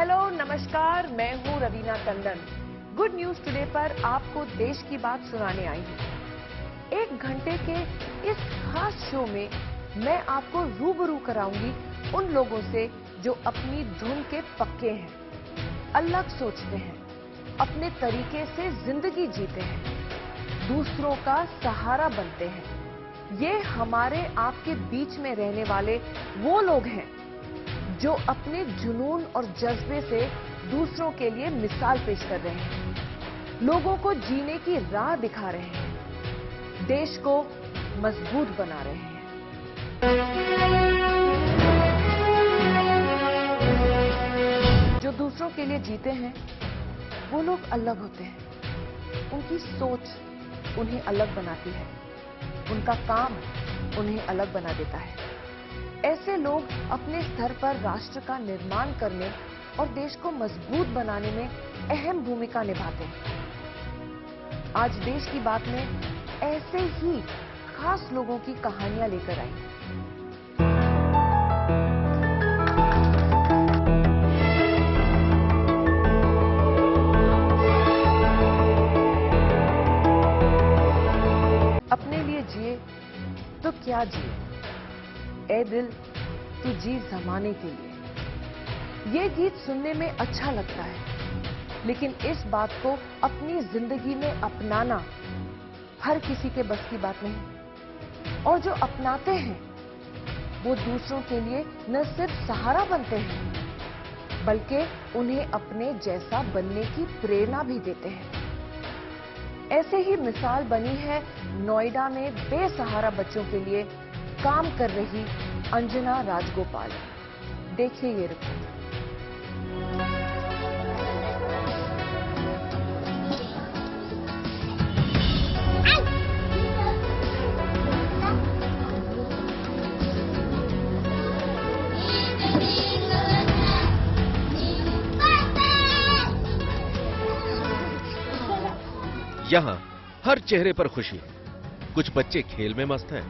Hello नमस्कार, मैं हूं Raveena Tandon. Good news today पर आपको देश की बात सुनाने आई हूं। 1 घंटे के इस खास शो में मैं आपको रूबरू कराऊंगी उन लोगों से जो अपनी धुन के पक्के हैं, अलग सोचते हैं, अपने तरीके से जिंदगी जीते हैं, दूसरों का सहारा बनते हैं। ये हमारे आपके बीच में रहने वाले वो लोग हैं जो अपने जुनून और जज्बे से दूसरों के लिए मिसाल पेश कर रहे हैं, लोगों को जीने की राह दिखा रहे हैं, देश को मजबूत बना रहे हैं। जो दूसरों के लिए जीते हैं वो लोग अलग होते हैं। उनकी सोच उन्हें अलग बनाती है, उनका काम उन्हें अलग बना देता है। ऐसे लोग अपने स्तर पर राष्ट्र का निर्माण करने और देश को मजबूत बनाने में अहम भूमिका निभाते हैं। आज देश की बात में ऐसे ही खास लोगों की कहानियां लेकर आई। अपने लिए जिए तो क्या जिए, ए दिल तू जी जमाने के लिए। ये गीत सुनने में अच्छा लगता है, लेकिन इस बात को अपनी जिंदगी में अपनाना हर किसी के बस की बात नहीं। और जो अपनाते हैं वो दूसरों के लिए न सिर्फ सहारा बनते हैं, बल्कि उन्हें अपने जैसा बनने की प्रेरणा भी देते हैं। ऐसे ही मिसाल बनी है नोएडा में बेसहारा बच्चों के लिए काम कर रही अंजना राजगोपाल। देखिए ये रिपोर्ट। यहाँ हर चेहरे पर खुशी है। कुछ बच्चे खेल में मस्त हैं,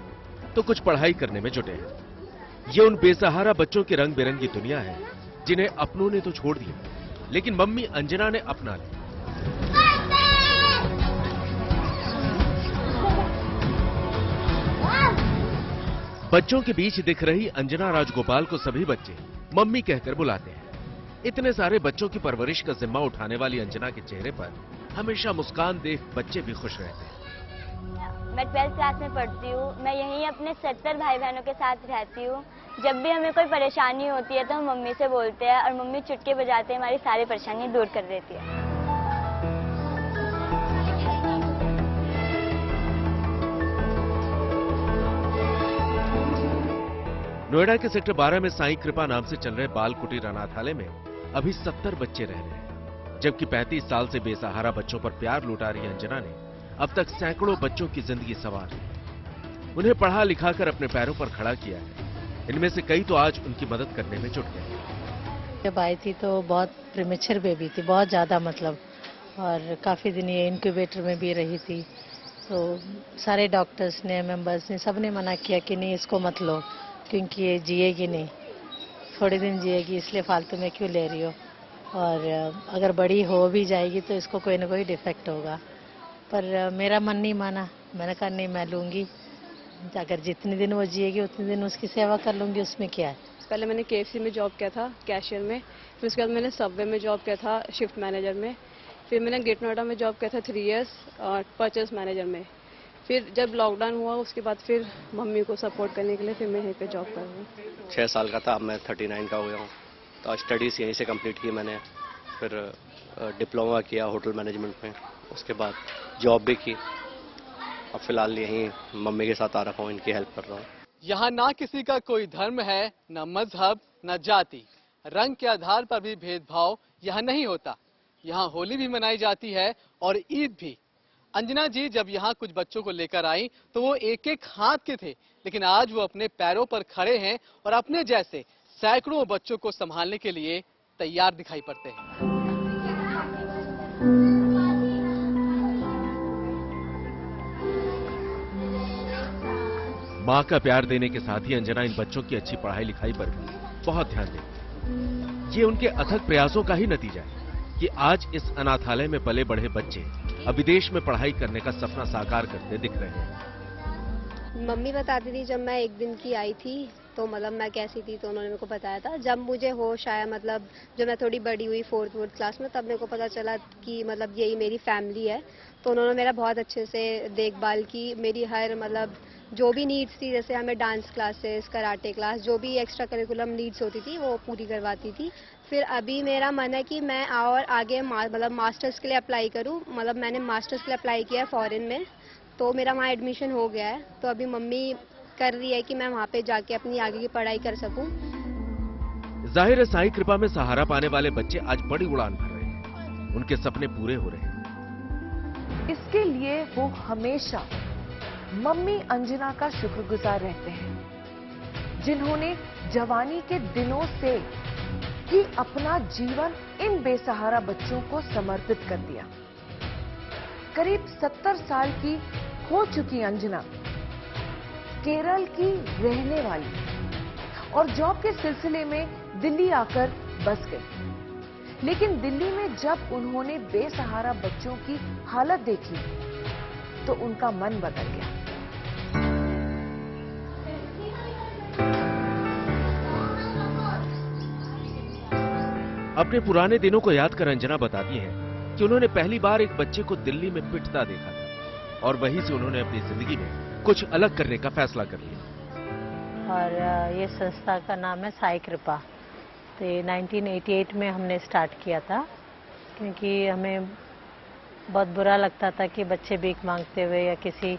तो कुछ पढ़ाई करने में जुटे हैं। ये उन बेसहारा बच्चों की रंग बिरंगी दुनिया है जिन्हें अपनों ने तो छोड़ दिया, लेकिन मम्मी अंजना ने अपना लिया। बच्चों के बीच दिख रही अंजना राजगोपाल को सभी बच्चे मम्मी कहकर बुलाते हैं। इतने सारे बच्चों की परवरिश का जिम्मा उठाने वाली अंजना के चेहरे पर हमेशा मुस्कान देख बच्चे भी खुश रहते हैं। मैं 12th क्लास में पढ़ती हूँ। मैं यहीं अपने 70 भाई बहनों के साथ रहती हूँ। जब भी हमें कोई परेशानी होती है तो हम मम्मी से बोलते हैं और मम्मी चुटकी बजाते हमारी सारी परेशानी दूर कर देती है। नोएडा के सेक्टर 12 में साईं कृपा नाम से चल रहे बाल कुटीर अनाथालय में अभी 70 बच्चे रह रहे हैं, जबकि 35 साल से बेसहारा बच्चों पर प्यार लुटा रही अंजना ने अब तक सैकड़ों बच्चों की जिंदगी संवार ली, उन्हें पढ़ा लिखा कर अपने पैरों पर खड़ा किया है। इनमें से कई तो आज उनकी मदद करने में जुट गए। जब आई थी तो बहुत प्रीमेच्योर बेबी थी, बहुत ज़्यादा मतलब, और काफ़ी दिन ये इनक्यूबेटर में भी रही थी। तो सारे डॉक्टर्स ने, मेंबर्स ने, सब ने मना किया कि नहीं इसको मत लो, क्योंकि ये जिएगी नहीं, थोड़े दिन जिएगी, इसलिए फालतू में क्यों ले रही हो, और अगर बड़ी हो भी जाएगी तो इसको कोई ना कोई डिफेक्ट होगा। पर मेरा मन नहीं माना, मैंने कहा नहीं मैं लूँगी, अगर जितने दिन वो जिएगी उतने दिन उसकी सेवा कर लूँगी, उसमें क्या है। पहले मैंने KFC में जॉब किया था कैशियर में, फिर उसके बाद मैंने सबवे में जॉब किया था शिफ्ट मैनेजर में, फिर मैंने गेट नोएडा में जॉब किया था 3 इयर्स परचेस मैनेजर में। फिर जब लॉकडाउन हुआ उसके बाद फिर मम्मी को सपोर्ट करने के लिए फिर मैं यहीं पे जॉब कर रही हूँ। 6 साल का था, अब मैं 39 का हो गया हूँ। तो स्टडीज़ यहीं से कंप्लीट की मैंने, फिर डिप्लोमा किया होटल मैनेजमेंट में, उसके बाद जॉब भी की। अब फिलहाल यहीं मम्मी के साथ आ रखा हूँ, इनकी हेल्प कर रहा हूँ। यहाँ ना किसी का कोई धर्म है, न मजहब, न जाति, रंग के आधार पर भी भेदभाव यहाँ नहीं होता। यहाँ होली भी मनाई जाती है और ईद भी। अंजना जी जब यहाँ कुछ बच्चों को लेकर आई तो वो एक एक हाथ के थे, लेकिन आज वो अपने पैरों पर खड़े हैं और अपने जैसे सैकड़ों बच्चों को संभालने के लिए तैयार दिखाई पड़ते हैं। माँ का प्यार देने के साथ ही अंजना इन बच्चों की अच्छी पढ़ाई लिखाई पर भी बहुत ध्यान देती है। ये उनके अथक प्रयासों का ही नतीजा है कि आज इस अनाथालय में पले बढ़े बच्चे अब विदेश में पढ़ाई करने का सपना साकार करते दिख रहे हैं। मम्मी बताती थी जब मैं एक दिन की आई थी तो मतलब मैं कैसी थी, तो उन्होंने मेरे को बताया था। जब मुझे होश आया, मतलब जब मैं थोड़ी बड़ी हुई 4th क्लास में, तब मेरे को पता चला कि मतलब यही मेरी फैमिली है। तो उन्होंने मेरा बहुत अच्छे से देखभाल की, मेरी हर मतलब जो भी नीड्स थी, जैसे हमें डांस क्लासेस, कराटे क्लास, जो भी एक्स्ट्रा करिकुलम नीड्स होती थी वो पूरी करवाती थी। फिर अभी मेरा मन है कि मैं और आगे मतलब मास्टर्स के लिए अप्लाई करूं। मतलब मैंने मास्टर्स के लिए अप्लाई किया है फॉरेन में, तो मेरा वहाँ एडमिशन हो गया है। तो अभी मम्मी कर रही है कि मैं वहाँ पे जाके अपनी आगे की पढ़ाई कर सकूं। जाहिर है साईं कृपा में सहारा पाने वाले बच्चे आज बड़ी उड़ान भर रहे हैं, उनके सपने पूरे हो रहे हैं। इसके लिए वो हमेशा मम्मी अंजना का शुक्रगुजार रहते हैं, जिन्होंने जवानी के दिनों से ही अपना जीवन इन बेसहारा बच्चों को समर्पित कर दिया। करीब 70 साल की हो चुकी अंजना केरल की रहने वाली और जॉब के सिलसिले में दिल्ली आकर बस गई। लेकिन दिल्ली में जब उन्होंने बेसहारा बच्चों की हालत देखी तो उनका मन बदल गया। अपने पुराने दिनों को याद कर अंजना बताती हैं कि उन्होंने पहली बार एक बच्चे को दिल्ली में पिटता देखा था और वहीं से उन्होंने अपनी जिंदगी में कुछ अलग करने का फैसला कर लिया। और ये संस्था का नाम है साईं कृपा। तो 1988 में हमने स्टार्ट किया था, क्योंकि हमें बहुत बुरा लगता था कि बच्चे भीख मांगते हुए या किसी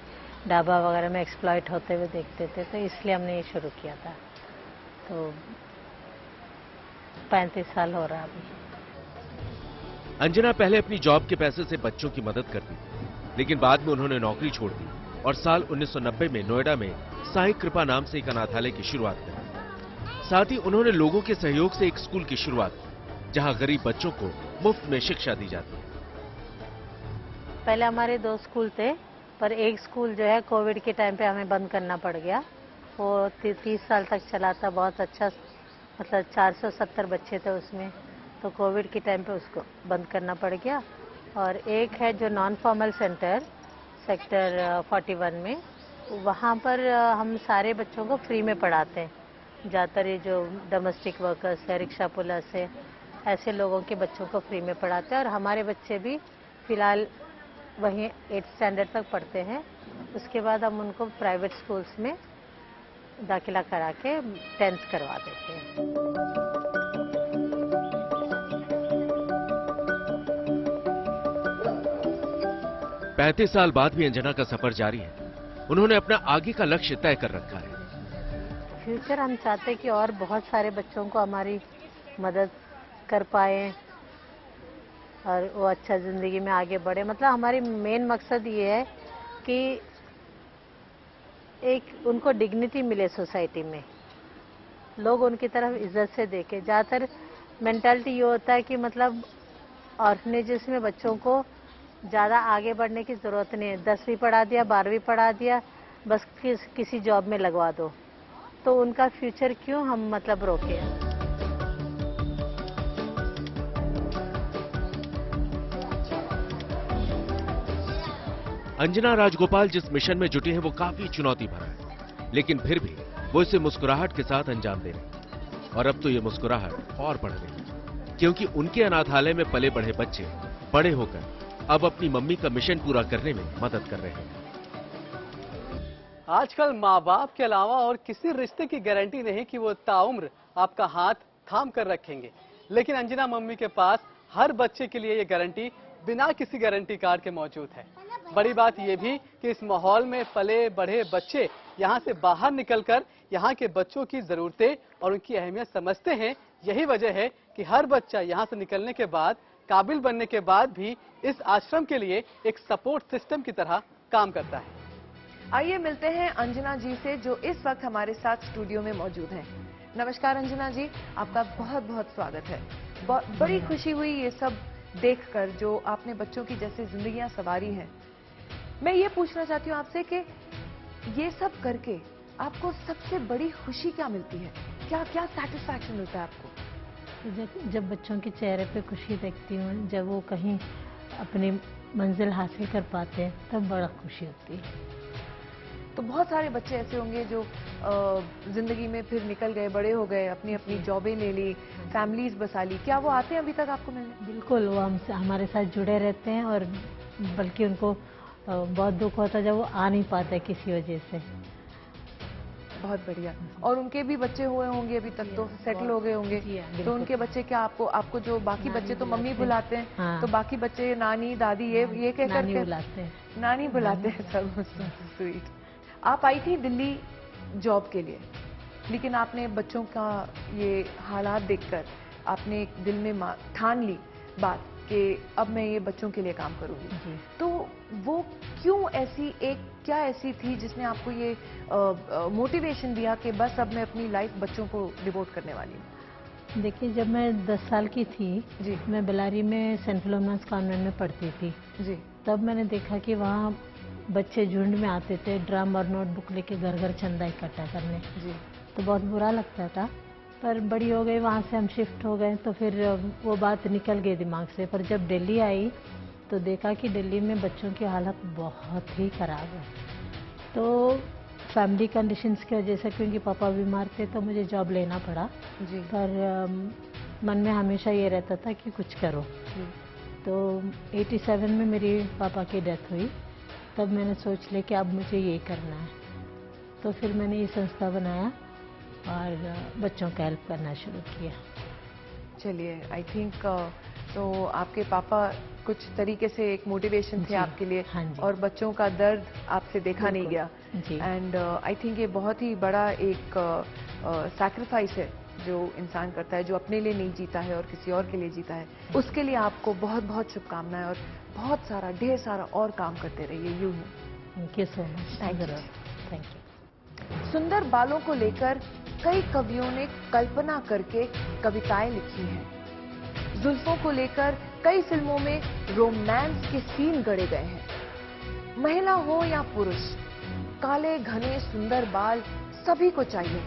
ढाबा वगैरह में एक्सप्लॉइट होते हुए देखते थे, तो इसलिए हमने ये शुरू किया था। तो 35 साल हो रहा अभी। अंजना पहले अपनी जॉब के पैसे से बच्चों की मदद करती थी, लेकिन बाद में उन्होंने नौकरी छोड़ दी और साल 1990 में नोएडा में साईं कृपा नाम से एक अनाथालय की शुरुआत करी। साथ ही उन्होंने लोगों के सहयोग से एक स्कूल की शुरुआत की, जहां गरीब बच्चों को मुफ्त में शिक्षा दी जाती है। पहले हमारे 2 स्कूल थे, पर एक स्कूल जो है कोविड के टाइम पे हमें बंद करना पड़ गया। वो 30 साल तक चला था, बहुत अच्छा, मतलब 470 बच्चे थे उसमें, तो कोविड के टाइम पे उसको बंद करना पड़ गया। और एक है जो नॉन फॉर्मल सेंटर सेक्टर 41 में, वहाँ पर हम सारे बच्चों को फ्री में पढ़ाते हैं। ज़्यादातर ये जो डोमेस्टिक वर्कर्स है, रिक्शा पुलर्स है, ऐसे लोगों के बच्चों को फ्री में पढ़ाते हैं। और हमारे बच्चे भी फिलहाल वहीं 8th स्टैंडर्ड तक पढ़ते हैं। उसके बाद हम उनको प्राइवेट स्कूल्स में दाखिला करा के 10th करवा देते हैं। 35 साल बाद भी अंजना का सफर जारी है। उन्होंने अपना आगे का लक्ष्य तय कर रखा है। फ्यूचर हम चाहते हैं कि और बहुत सारे बच्चों को हमारी मदद कर पाए और वो अच्छा ज़िंदगी में आगे बढ़े। मतलब हमारी मेन मकसद ये है कि एक उनको डिग्निटी मिले सोसाइटी में, लोग उनकी तरफ इज्जत से देखें। ज़्यादातर मेंटालिटी ये होता है कि मतलब ऑर्फनेजेस में बच्चों को ज़्यादा आगे बढ़ने की ज़रूरत नहीं है, 10वीं पढ़ा दिया, 12वीं पढ़ा दिया, बस किसी जॉब में लगवा दो, तो उनका फ्यूचर क्यों हम मतलब रोके। अंजना राजगोपाल जिस मिशन में जुटी है वो काफी चुनौती भरा है, लेकिन फिर भी वो इसे मुस्कुराहट के साथ अंजाम दे रही। और अब तो ये मुस्कुराहट और बढ़ गई, क्योंकि उनके अनाथालय में पले बढ़े बच्चे बड़े होकर अब अपनी मम्मी का मिशन पूरा करने में मदद कर रहे हैं। आजकल माँ बाप के अलावा और किसी रिश्ते की गारंटी नहीं कि वो ताउम्र आपका हाथ थाम कर रखेंगे, लेकिन अंजना मम्मी के पास हर बच्चे के लिए ये गारंटी बिना किसी गारंटी कार्ड के मौजूद है। बड़ी बात यह भी कि इस माहौल में पले बढ़े बच्चे यहाँ से बाहर निकलकर यहाँ के बच्चों की जरूरतें और उनकी अहमियत समझते हैं। यही वजह है कि हर बच्चा यहाँ से निकलने के बाद, काबिल बनने के बाद भी इस आश्रम के लिए एक सपोर्ट सिस्टम की तरह काम करता है। आइए मिलते हैं अंजना जी से, जो इस वक्त हमारे साथ स्टूडियो में मौजूद हैं। नमस्कार अंजना जी, आपका बहुत बहुत स्वागत है। बड़ी खुशी हुई ये सब देखकर जो आपने बच्चों की जैसे जिंदगियां संवारी हैं। मैं ये पूछना चाहती हूँ आपसे कि ये सब करके आपको सबसे बड़ी खुशी क्या मिलती है? क्या क्या सैटिस्फैक्शन मिलता है आपको? तो जब बच्चों के चेहरे पे खुशी देखती हूँ, जब वो कहीं अपनी मंजिल हासिल कर पाते हैं, तब बड़ा खुशी होती है। तो बहुत सारे बच्चे ऐसे होंगे जो जिंदगी में फिर निकल गए, बड़े हो गए, अपनी अपनी जॉबें ले ली, फैमिलीज बसा ली। क्या वो आते हैं अभी तक आपको मिलने? बिल्कुल, वो हमसे हमारे साथ जुड़े रहते हैं, और बल्कि उनको बहुत दुख होता है जब वो आ नहीं पाते किसी वजह से। बहुत बढ़िया। और उनके भी बच्चे हुए होंगे अभी तक, तो सेटल हो गए होंगे। तो उनके बच्चे क्या आपको जो बाकी बच्चे तो मम्मी बुलाते हैं, हाँ। तो बाकी बच्चे नानी दादी ये कह नानी करके बुलाते हैं। नानी बुलाते हैं सब। स्वीट। आप आई थी दिल्ली जॉब के लिए, लेकिन आपने बच्चों का ये हालात देखकर आपने एक दिल में ठान ली बात कि अब मैं ये बच्चों के लिए काम करूंगी। तो वो क्यों ऐसी क्या ऐसी थी जिसने आपको ये मोटिवेशन दिया कि बस अब मैं अपनी लाइफ बच्चों को डिवोट करने वाली हूँ? देखिए, जब मैं 10 साल की थी जी, मैं बेलारी में सेंट फिलोमेना's कॉन्वेंट में पढ़ती थी जी। तब मैंने देखा कि वहाँ बच्चे झुंड में आते थे ड्रम और नोटबुक लेके घर घर चंदा इकट्ठा करने। जी। तो बहुत बुरा लगता था, पर बड़ी हो गई, वहाँ से हम शिफ्ट हो गए, तो फिर वो बात निकल गई दिमाग से। पर जब दिल्ली आई तो देखा कि दिल्ली में बच्चों की हालत बहुत ही ख़राब है। तो फैमिली कंडीशंस की वजह से, क्योंकि पापा बीमार थे, तो मुझे जॉब लेना पड़ा जी। पर मन में हमेशा ये रहता था कि कुछ करो। तो 87 में मेरी पापा की डेथ हुई, तब मैंने सोच लिया कि अब मुझे ये करना है। तो फिर मैंने ये संस्था बनाया और बच्चों का हेल्प करना शुरू किया। चलिए, आई थिंक तो आपके पापा कुछ तरीके से एक मोटिवेशन थे आपके लिए। हाँ जी। और बच्चों का दर्द आपसे देखा नहीं गया। जी। एंड आई थिंक ये बहुत ही बड़ा एक सैक्रिफाइस है जो इंसान करता है, जो अपने लिए नहीं जीता है और किसी और के लिए जीता है। उसके लिए आपको बहुत बहुत शुभकामनाएं, और बहुत सारा ढेर सारा और काम करते रहिए यूं ही। Thank you so much. Thank you. Thank you. सुंदर बालों को लेकर कई कवियों ने कल्पना करके कविताएं लिखी हैं। जुल्फों को लेकर कई फिल्मों में रोमांस के सीन गढ़े गए हैं। महिला हो या पुरुष, काले घने सुंदर बाल सभी को चाहिए,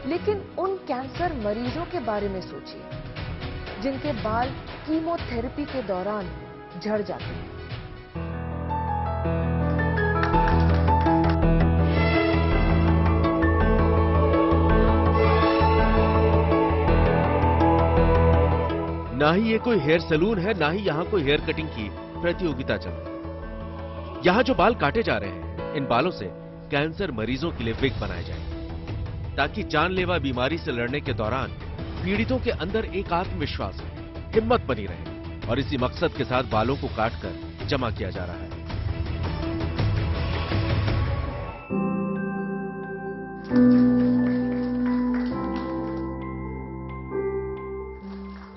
लेकिन उन कैंसर मरीजों के बारे में सोचिए जिनके बाल कीमोथेरेपी के दौरान झड़ जाते हैं। ना ही ये कोई हेयर सैलून है, ना ही यहाँ कोई हेयर कटिंग की प्रतियोगिता चल रही। यहाँ जो बाल काटे जा रहे हैं, इन बालों से कैंसर मरीजों के लिए विग बनाए जाएंगे, ताकि जानलेवा बीमारी से लड़ने के दौरान पीड़ितों के अंदर एक आत्मविश्वास, हिम्मत बनी रहे। और इसी मकसद के साथ बालों को काटकर जमा किया जा रहा है।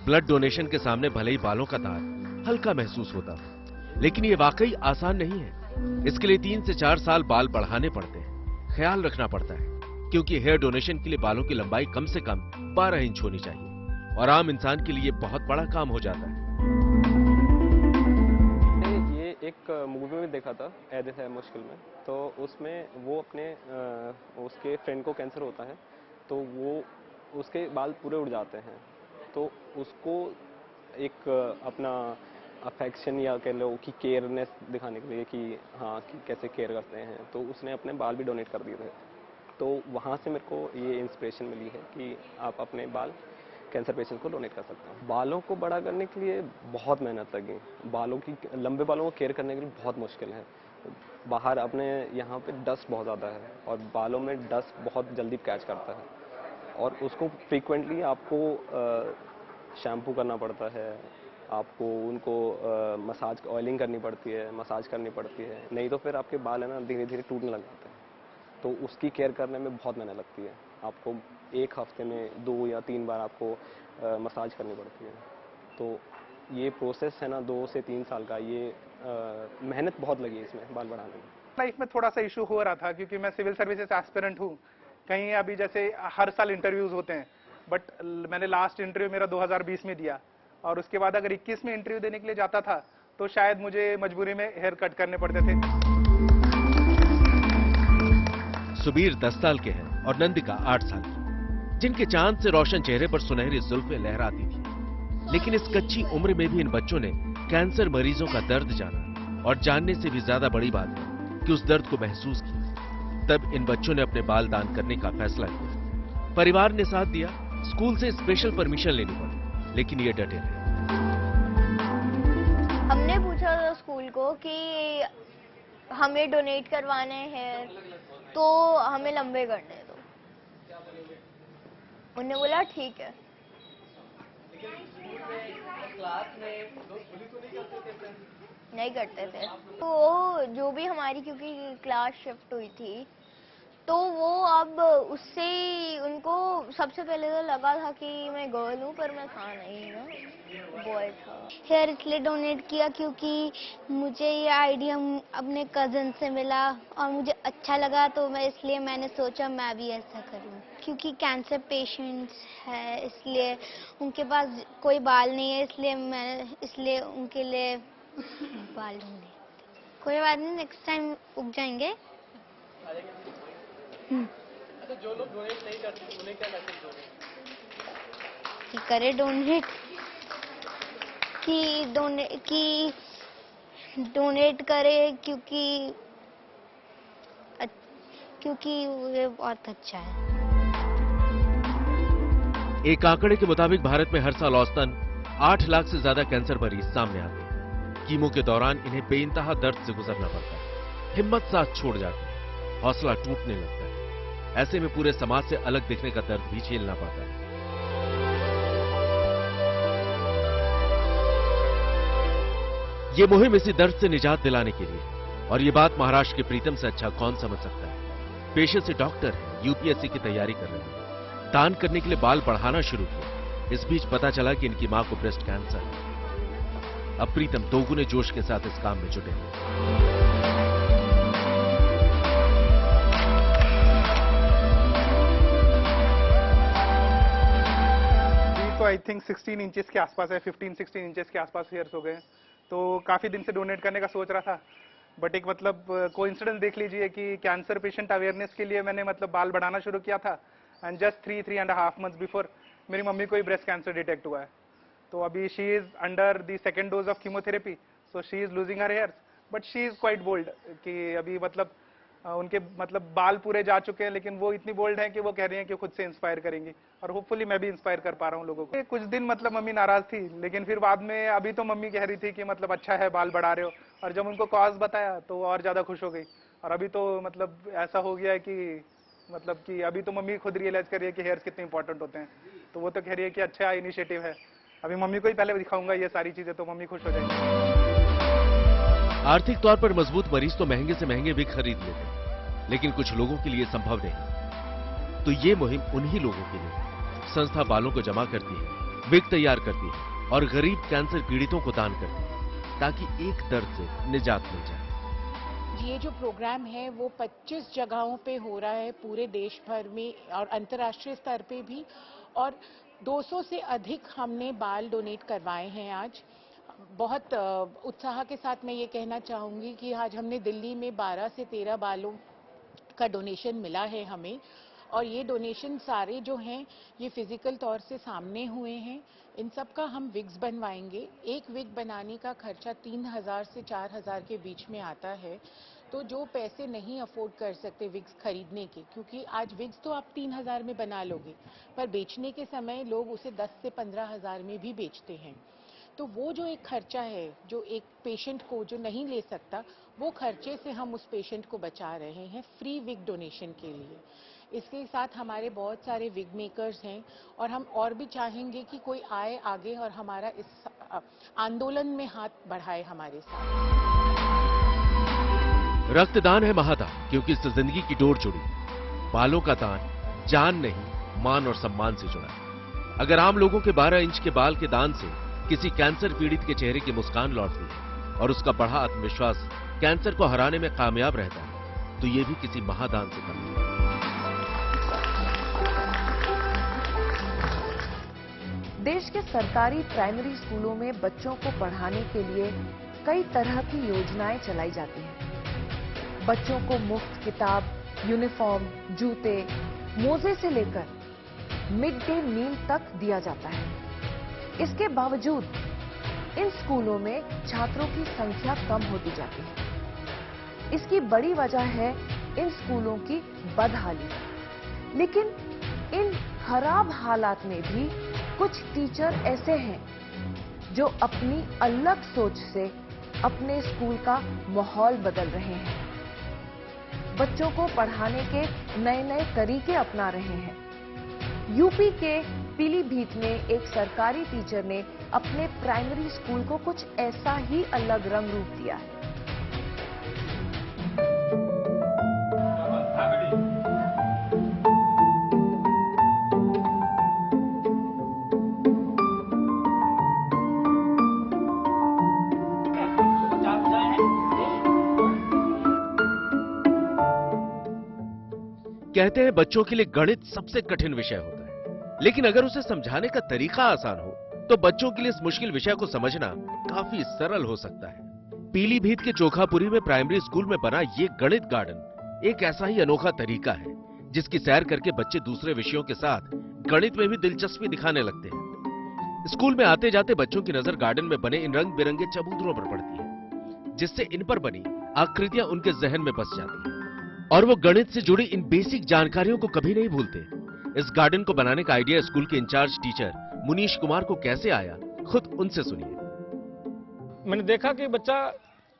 ब्लड डोनेशन के सामने भले ही बालों का तार हल्का महसूस होता है, लेकिन ये वाकई आसान नहीं है। इसके लिए 3 से 4 साल बाल बढ़ाने पड़ते हैं, ख्याल रखना पड़ता है, क्योंकि हेयर डोनेशन के लिए बालों की लंबाई कम से कम 12 इंच होनी चाहिए, और आम इंसान के लिए ये बहुत बड़ा काम हो जाता है। ये एक मूवी में देखा था, ऐदे है मुश्किल में, तो उसमें वो अपने उसके फ्रेंड को कैंसर होता है, तो वो उसके बाल पूरे उड़ जाते हैं, तो उसको एक अपना अफेक्शन या कह लो कि केयरनेस दिखाने के लिए कि हाँ कि कैसे केयर करते हैं, तो उसने अपने बाल भी डोनेट कर दिए थे। तो वहाँ से मेरे को ये इंस्पिरेशन मिली है कि आप अपने बाल कैंसर पेशेंट को डोनेट कर सकते हैं। बालों को बड़ा करने के लिए बहुत मेहनत लगी। लंबे बालों को केयर करने के लिए बहुत मुश्किल है। बाहर अपने यहाँ पे डस्ट बहुत ज़्यादा है और बालों में डस्ट बहुत जल्दी कैच करता है, और उसको फ्रीक्वेंटली आपको शैम्पू करना पड़ता है, आपको उनको मसाज ऑयलिंग करनी पड़ती है, मसाज करनी पड़ती है, नहीं तो फिर आपके बाल है ना धीरे धीरे टूटने लग जाते हैं। तो उसकी केयर करने में बहुत मेहनत लगती है। आपको एक हफ्ते में 2 या 3 बार आपको मसाज करनी पड़ती है। तो ये प्रोसेस है ना 2 से 3 साल का, ये मेहनत बहुत लगी इसमें बाल बढ़ाने में। लाइफ में थोड़ा सा इशू हो रहा था क्योंकि मैं सिविल सर्विसेज एस्पिरेंट हूँ। कहीं अभी जैसे हर साल इंटरव्यूज होते हैं, बट मैंने लास्ट इंटरव्यू मेरा 2020 में दिया, और उसके बाद अगर 21 में इंटरव्यू देने के लिए जाता था तो शायद मुझे मजबूरी में हेयर कट करने पड़ते थे। सुबीर 10 साल के हैं और नंदिका 8 साल की। जिनके चांद से रोशन चेहरे पर सुनहरी जुल्फें लहराती थी। लेकिन इस कच्ची उम्र में भी इन बच्चों ने कैंसर मरीजों का दर्द जाना, और जानने से भी ज्यादा बड़ी बात है कि उस दर्द को महसूस किया। तब इन बच्चों ने अपने बाल दान करने का फैसला किया। परिवार ने साथ दिया, स्कूल से स्पेशल परमिशन लेनी पड़ी, लेकिन ये डटे रहे। हमने पूछा था स्कूल को कि हमें डोनेट करवाने हैं तो हमें लंबे करने दो। उन्होंने बोला ठीक है। नहीं करते थे तो जो भी हमारी, क्योंकि क्लास शिफ्ट हुई थी तो वो अब उससे उनको सबसे पहले तो लगा था कि मैं गर्ल हूँ, पर मैं था नहीं ना, बॉय था। हेयर इसलिए डोनेट किया क्योंकि मुझे ये आइडिया अपने कजन से मिला और मुझे अच्छा लगा, तो इसलिए मैंने सोचा मैं भी ऐसा करूँ। क्योंकि कैंसर पेशेंट्स है इसलिए उनके पास कोई बाल नहीं है, इसलिए उनके लिए बाल ढूंढे। कोई बात नहीं, नेक्स्ट टाइम उग जाएंगे। अच्छा, जो लोग डोनेट नहीं करते उन्हें क्या मैसेज दोगे? कि करे डोनेट, कि डोनेट करे क्योंकि ये बहुत अच्छा है। एक आंकड़े के मुताबिक भारत में हर साल औसतन 8 लाख से ज्यादा कैंसर मरीज सामने आते हैं। कीमो के दौरान इन्हें बेइंतहा दर्द से गुजरना पड़ता है, हिम्मत साथ छोड़ जाती है, हौसला टूटने लगता है। ऐसे में पूरे समाज से अलग दिखने का दर्द भी झेलना पड़ता है। ये मुहिम इसी दर्द से निजात दिलाने के लिए, और ये बात महाराष्ट्र के प्रीतम से अच्छा कौन समझ सकता है। पेशे से डॉक्टर है, यूपीएससी की तैयारी कर रहे हैं, दान करने के लिए बाल बढ़ाना शुरू किया। इस बीच पता चला कि इनकी मां को ब्रेस्ट कैंसर है। अब प्रीतम दोगुने जोश के साथ इस काम में जुटे हैं। तो आई थिंक 16 इंचेस के आसपास है, 15-16 इंचेस के आसपास हेयर्स हो गए। तो काफ़ी दिन से डोनेट करने का सोच रहा था, बट एक मतलब कोइंसिडेंस देख लीजिए कि कैंसर पेशेंट अवेयरनेस के लिए मैंने मतलब बाल बढ़ाना शुरू किया था, एंड जस्ट 3.5 मंथ्स बिफोर मेरी मम्मी को ही ब्रेस्ट कैंसर डिटेक्ट हुआ है। तो अभी she is under the second dose of chemotherapy, so she is losing her hairs, but she is quite bold कि अभी मतलब उनके मतलब बाल पूरे जा चुके हैं, लेकिन वो इतनी बोल्ड है कि वो कह रही हैं कि खुद से इंस्पायर करेंगी, और होपफुली मैं भी इंस्पायर कर पा रहा हूँ लोगों को। कुछ दिन मतलब मम्मी नाराज थी, लेकिन फिर बाद में अभी तो मम्मी कह रही थी कि मतलब अच्छा है बाल बढ़ा रहे हो, और जब उनको कॉज बताया तो और ज्यादा खुश हो गई। और अभी तो मतलब ऐसा हो गया है कि अभी तो मम्मी खुद रियलाइज कर रही है कि हेयर्स कितने इंपॉर्टेंट होते हैं। तो वो तो कह रही है कि अच्छा इनिशिएटिव है। अभी मम्मी को ही पहले दिखाऊंगा ये सारी चीजें, तो मम्मी खुश हो जाएंगी। आर्थिक तौर पर मजबूत मरीज तो महंगे से महंगे विग खरीद लेते हैं, लेकिन कुछ लोगों के लिए संभव नहीं। तो ये मुहिम उन्हीं लोगों के लिए। संस्था बालों को जमा करती है, विग तैयार करती है और गरीब कैंसर पीड़ितों को दान करती है, ताकि एक दर्द से निजात मिल जाए। ये जो प्रोग्राम है वो 25 जगहों पे हो रहा है पूरे देश भर में और अंतर्राष्ट्रीय स्तर पे भी, और 200 से अधिक हमने बाल डोनेट करवाए हैं आज। बहुत उत्साह के साथ मैं ये कहना चाहूँगी कि आज हमने दिल्ली में 12 से 13 बालों का डोनेशन मिला है हमें, और ये डोनेशन सारे जो हैं ये फिजिकल तौर से सामने हुए हैं। इन सब का हम विग्स बनवाएंगे। एक विग बनाने का खर्चा 3000 से 4000 के बीच में आता है। तो जो पैसे नहीं अफोर्ड कर सकते विग्स खरीदने के, क्योंकि आज विग्स तो आप 3000 में बना लोगे, पर बेचने के समय लोग उसे 10 से 15,000 में भी बेचते हैं। तो वो जो एक खर्चा है जो एक पेशेंट को जो नहीं ले सकता, वो खर्चे से हम उस पेशेंट को बचा रहे हैं फ्री विग डोनेशन के लिए। इसके साथ हमारे बहुत सारे विग मेकर्स हैं, और हम और भी चाहेंगे कि कोई आए आगे और हमारा इस आंदोलन में हाथ बढ़ाए हमारे साथ। रक्तदान है महादान, क्योंकि इससे जिंदगी की डोर जुड़ी। बालों का दान जान नहीं, मान और सम्मान से जुड़ा। अगर आम लोगों के 12 इंच के बाल के दान से किसी कैंसर पीड़ित के चेहरे की मुस्कान लौटती है और उसका बढ़ा आत्मविश्वास कैंसर को हराने में कामयाब रहता है, तो ये भी किसी महादान से कम नहीं। देश के सरकारी प्राइमरी स्कूलों में बच्चों को पढ़ाने के लिए कई तरह की योजनाएं चलाई जाती हैं। बच्चों को मुफ्त किताब, यूनिफॉर्म, जूते, मोजे से लेकर मिड डे मील तक दिया जाता है। इसके बावजूद इन स्कूलों में छात्रों की संख्या कम होती जाती है। इसकी बड़ी वजह है इन स्कूलों की बदहाली। लेकिन इन खराब हालात में भी कुछ टीचर ऐसे हैं जो अपनी अलग सोच से अपने स्कूल का माहौल बदल रहे हैं, बच्चों को पढ़ाने के नए नए तरीके अपना रहे हैं। यूपी के पीलीभीत में एक सरकारी टीचर ने अपने प्राइमरी स्कूल को कुछ ऐसा ही अलग रंग रूप दिया है। कहते हैं बच्चों के लिए गणित सबसे कठिन विषय होता है, लेकिन अगर उसे समझाने का तरीका आसान हो तो बच्चों के लिए इस मुश्किल विषय को समझना काफी सरल हो सकता है। पीलीभीत के चोखापुरी में प्राइमरी स्कूल में बना ये गणित गार्डन एक ऐसा ही अनोखा तरीका है जिसकी सैर करके बच्चे दूसरे विषयों के साथ गणित में भी दिलचस्पी दिखाने लगते हैं। स्कूल में आते जाते बच्चों की नजर गार्डन में बने इन रंग बिरंगे चबूतरों पर पड़ती है, जिससे इन पर बनी आकृतियां उनके जहन में बस जाती हैं और वो गणित से जुड़ी इन बेसिक जानकारियों को कभी नहीं भूलते। इस गार्डन को बनाने का आइडिया स्कूल के इंचार्ज टीचर मुनीश कुमार को कैसे आया, खुद उनसे सुनिए। मैंने देखा कि बच्चा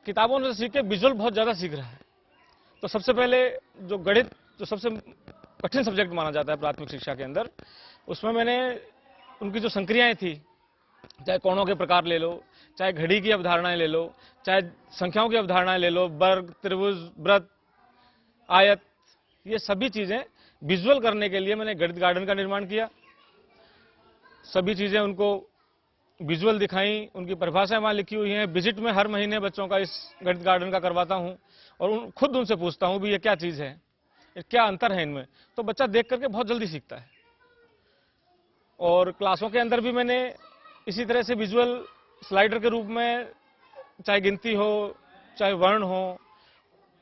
किताबों से सीख के विजुअल बहुत ज्यादा सीख रहा है। तो सबसे पहले जो गणित जो सबसे कठिन सब्जेक्ट माना जाता है प्राथमिक शिक्षा के अंदर, उसमें मैंने उनकी जो संक्रियाएं थी, चाहे कोणों के प्रकार ले लो, चाहे घड़ी की अवधारणाएं ले लो, चाहे संख्याओं की अवधारणाएं ले लो, वर्ग, त्रिभुज, वृत्त, आयत, ये सभी चीजें विजुअल करने के लिए मैंने गणित गार्डन का निर्माण किया। सभी चीजें उनको विजुअल दिखाई, उनकी परिभाषाएं वहां लिखी हुई हैं। विजिट में हर महीने बच्चों का इस गणित गार्डन का करवाता हूं और खुद उनसे पूछता हूं भी ये क्या चीज है, क्या अंतर है इनमें। तो बच्चा देख करके बहुत जल्दी सीखता है। और क्लासों के अंदर भी मैंने इसी तरह से विजुअल स्लाइडर के रूप में, चाहे गिनती हो चाहे वर्ण हो,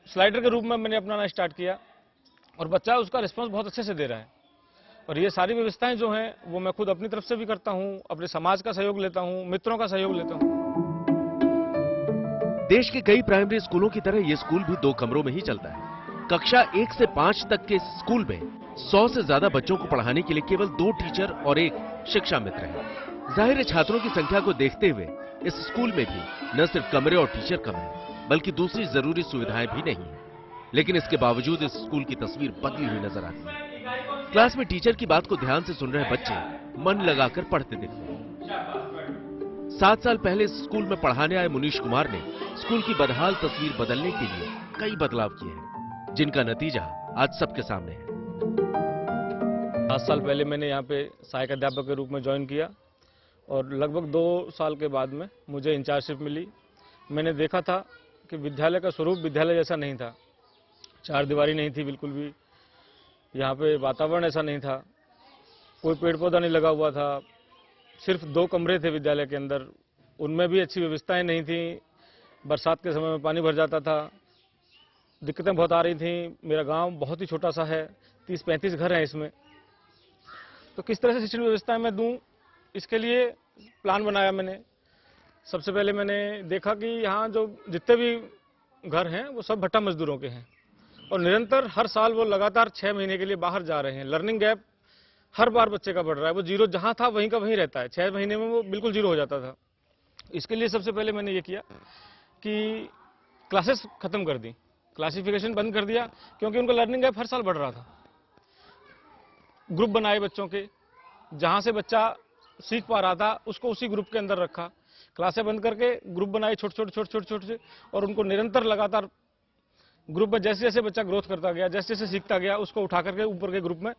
स्लाइडर के रूप में मैंने अपनाना स्टार्ट किया और बच्चा उसका रिस्पांस बहुत अच्छे से दे रहा है। और ये सारी व्यवस्थाएं जो हैं वो मैं खुद अपनी तरफ से भी करता हूं, अपने समाज का सहयोग लेता हूं, मित्रों का सहयोग लेता हूं। देश के कई प्राइमरी स्कूलों की तरह ये स्कूल भी 2 कमरों में ही चलता है। कक्षा 1 से 5 तक के स्कूल में 100 से ज्यादा बच्चों को पढ़ाने के लिए केवल 2 टीचर और 1 शिक्षा मित्र है। जाहिर है छात्रों की संख्या को देखते हुए इस स्कूल में भी न सिर्फ कमरे और टीचर कम है, बल्कि दूसरी जरूरी सुविधाएं भी नहीं है। लेकिन इसके बावजूद इस स्कूल की तस्वीर बदली हुई नजर आती है। क्लास में टीचर की बात को ध्यान से सुन रहे बच्चे मन लगाकर पढ़ते दिखते हैं। 7 साल पहले इस स्कूल में पढ़ाने आए मुनीश कुमार ने स्कूल की बदहाल तस्वीर बदलने के लिए कई बदलाव किए हैं, जिनका नतीजा आज सबके सामने है। 7 साल पहले मैंने यहाँ पे सहायक अध्यापक के रूप में ज्वाइन किया और लगभग 2 साल के बाद में मुझे इंचार्जशिप मिली। मैंने देखा था कि विद्यालय का स्वरूप विद्यालय जैसा नहीं था। 4 दीवारी नहीं थी बिल्कुल भी, यहाँ पे वातावरण ऐसा नहीं था, कोई पेड़ पौधा नहीं लगा हुआ था, सिर्फ 2 कमरे थे विद्यालय के अंदर, उनमें भी अच्छी व्यवस्थाएं नहीं थी। बरसात के समय में पानी भर जाता था, दिक्कतें बहुत आ रही थी। मेरा गांव बहुत ही छोटा सा है, 30-35 घर हैं इसमें। तो किस तरह से शिक्षण व्यवस्थाएं मैं दूं, इसके लिए प्लान बनाया मैंने। सबसे पहले मैंने देखा कि यहाँ जो जितने भी घर हैं वो सब भट्टा मजदूरों के हैं और निरंतर हर साल वो लगातार 6 महीने के लिए बाहर जा रहे हैं। लर्निंग गैप हर बार बच्चे का बढ़ रहा है, वो जीरो जहां था वहीं का वहीं रहता है। 6 महीने में वो बिल्कुल जीरो हो जाता था। इसके लिए सबसे पहले मैंने ये किया कि क्लासेस खत्म कर दी, क्लासिफिकेशन बंद कर दिया, क्योंकि उनका लर्निंग गैप हर साल बढ़ रहा था। ग्रुप बनाए बच्चों के, जहां से बच्चा सीख पा रहा था उसको उसी ग्रुप के अंदर रखा। क्लासें बंद करके ग्रुप बनाए छोटे छोटे और उनको निरंतर लगातार ग्रुप में जैसे जैसे बच्चा ग्रोथ करता गया, जैसे जैसे सीखता गया, उसको उठा करके ऊपर के ग्रुप में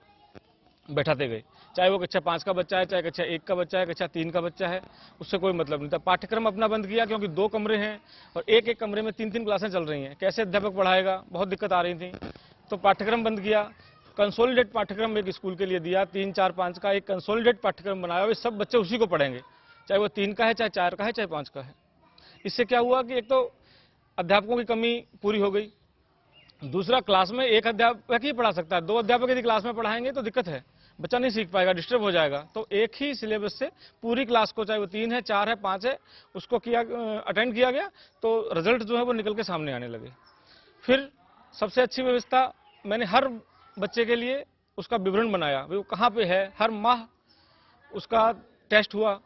बैठाते गए। चाहे वो कक्षा 5 का बच्चा है, चाहे कक्षा 1 का बच्चा है, कक्षा 3 का बच्चा है, उससे कोई मतलब नहीं था। पाठ्यक्रम अपना बंद किया, क्योंकि 2 कमरे हैं और एक कमरे में 3-3 क्लासें चल रही हैं। कैसे अध्यापक पढ़ाएगा, बहुत दिक्कत आ रही थी। तो पाठ्यक्रम बंद किया, कंसोलिडेट पाठ्यक्रम एक स्कूल के लिए दिया। 3, 4, 5 का एक कंसोलिडेट पाठ्यक्रम बनाया हुआ, सब बच्चे उसी को पढ़ेंगे, चाहे वो 3 का है, चाहे 4 का है, चाहे 5 का है। इससे क्या हुआ कि एक तो अध्यापकों की कमी पूरी हो गई, दूसरा क्लास में एक अध्यापक ही पढ़ा सकता है। 2 अध्यापक यदि क्लास में पढ़ाएंगे तो दिक्कत है, बच्चा नहीं सीख पाएगा, डिस्टर्ब हो जाएगा। तो एक ही सिलेबस से पूरी क्लास को, चाहे वो 3 है, 4 है, 5 है, उसको अटेंड किया गया, तो रिजल्ट जो है वो निकल के सामने आने लगे। फिर सबसे अच्छी व्यवस्था मैंने हर बच्चे के लिए उसका विवरण बनाया, वो कहाँ पे है, हर माह उसका टेस्ट हुआ।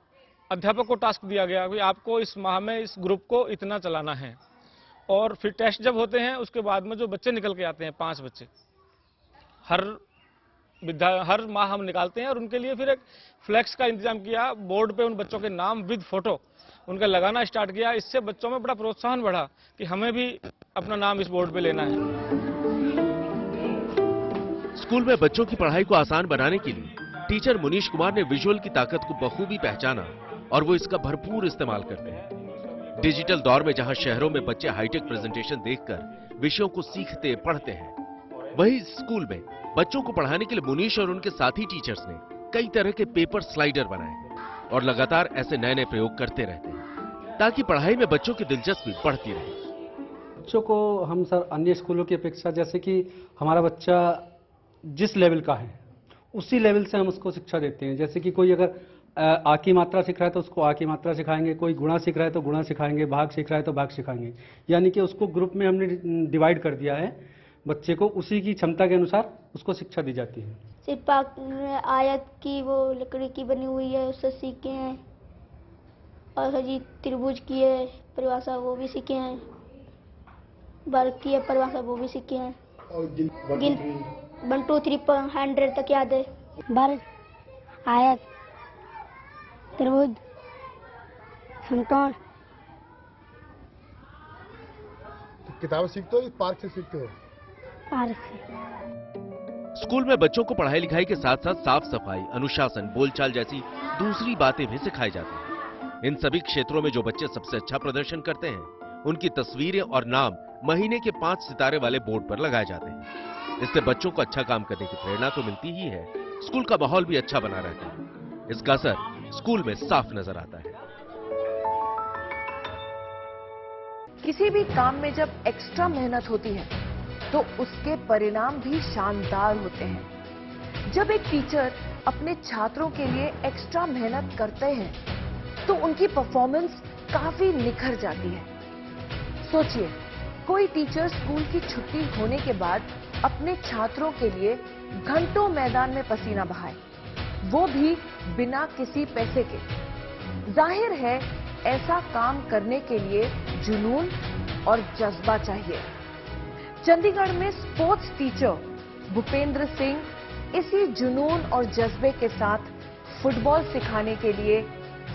अध्यापक को टास्क दिया गया कि आपको इस माह में इस ग्रुप को इतना चलाना है। और फिर टेस्ट जब होते हैं उसके बाद में जो बच्चे निकल के आते हैं, 5 बच्चे हर माह हम निकालते हैं, और उनके लिए फिर एक फ्लैक्स का इंतजाम किया। बोर्ड पे उन बच्चों के नाम विद फोटो उनका लगाना स्टार्ट किया। इससे बच्चों में बड़ा प्रोत्साहन बढ़ा कि हमें भी अपना नाम इस बोर्ड पे लेना है। स्कूल में बच्चों की पढ़ाई को आसान बनाने के लिए टीचर मुनीश कुमार ने विजुअल की ताकत को बखूबी पहचाना और वो इसका भरपूर इस्तेमाल करते हैं। डिजिटल दौर में जहां शहरों में बच्चे हाईटेक प्रेजेंटेशन देखकर विषयों को सीखते पढ़ते हैं, वहीं स्कूल में बच्चों को पढ़ाने के लिए मुनीश और उनके साथी टीचर्स ने कई तरह के पेपर स्लाइडर बनाए और लगातार ऐसे नए नए प्रयोग करते रहते हैं ताकि पढ़ाई में बच्चों की दिलचस्पी बढ़ती रहे। बच्चों को हम सर अन्य स्कूलों की अपेक्षा, जैसे कि हमारा बच्चा जिस लेवल का है उसी लेवल से हम उसको शिक्षा देते हैं। जैसे कि कोई अगर आ की मात्रा सीख रहा है तो उसको आ की मात्रा सिखाएंगे, कोई गुणा सीख रहा है तो गुणा सिखाएंगे, भाग सीख रहा है तो भाग सिखाएंगे। यानी कि उसको ग्रुप में हमने डिवाइड कर दिया है, बच्चे को उसी की क्षमता के अनुसार उसको शिक्षा दी जाती है। सिर्फ आयत की वो लकड़ी की बनी हुई है उससे सीखे हैं, और हजी त्रिभुज की है परिभाषा वो भी सीखे हैं, वर्ग की है परिभाषा वो भी सीखे हैं। गिन 1 2 3 100 तक याद है। वर्ग, आयत, त्रिभुज, समकोण। किताब सीखते हो या पार्क से सीखते हो? पार्क से। स्कूल में बच्चों को पढ़ाई लिखाई के साथ साथ साफ सफाई, अनुशासन, बोलचाल जैसी दूसरी बातें भी सिखाई जाती हैं। इन सभी क्षेत्रों में जो बच्चे सबसे अच्छा प्रदर्शन करते हैं उनकी तस्वीरें और नाम महीने के 5 सितारे वाले बोर्ड पर लगाए जाते हैं। इससे बच्चों को अच्छा काम करने की प्रेरणा तो मिलती ही है, स्कूल का माहौल भी अच्छा बना रहता है। इसका असर स्कूल में साफ नजर आता है। किसी भी काम में जब एक्स्ट्रा मेहनत होती है तो उसके परिणाम भी शानदार होते हैं। जब एक टीचर अपने छात्रों के लिए एक्स्ट्रा मेहनत करते हैं तो उनकी परफॉर्मेंस काफी निखर जाती है। सोचिए, कोई टीचर स्कूल की छुट्टी होने के बाद अपने छात्रों के लिए घंटों मैदान में पसीना बहाए, वो भी बिना किसी पैसे के। जाहिर है ऐसा काम करने के लिए जुनून और जज्बा चाहिए। चंडीगढ़ में स्पोर्ट्स टीचर भूपेंद्र सिंह इसी जुनून और जज्बे के साथ फुटबॉल सिखाने के लिए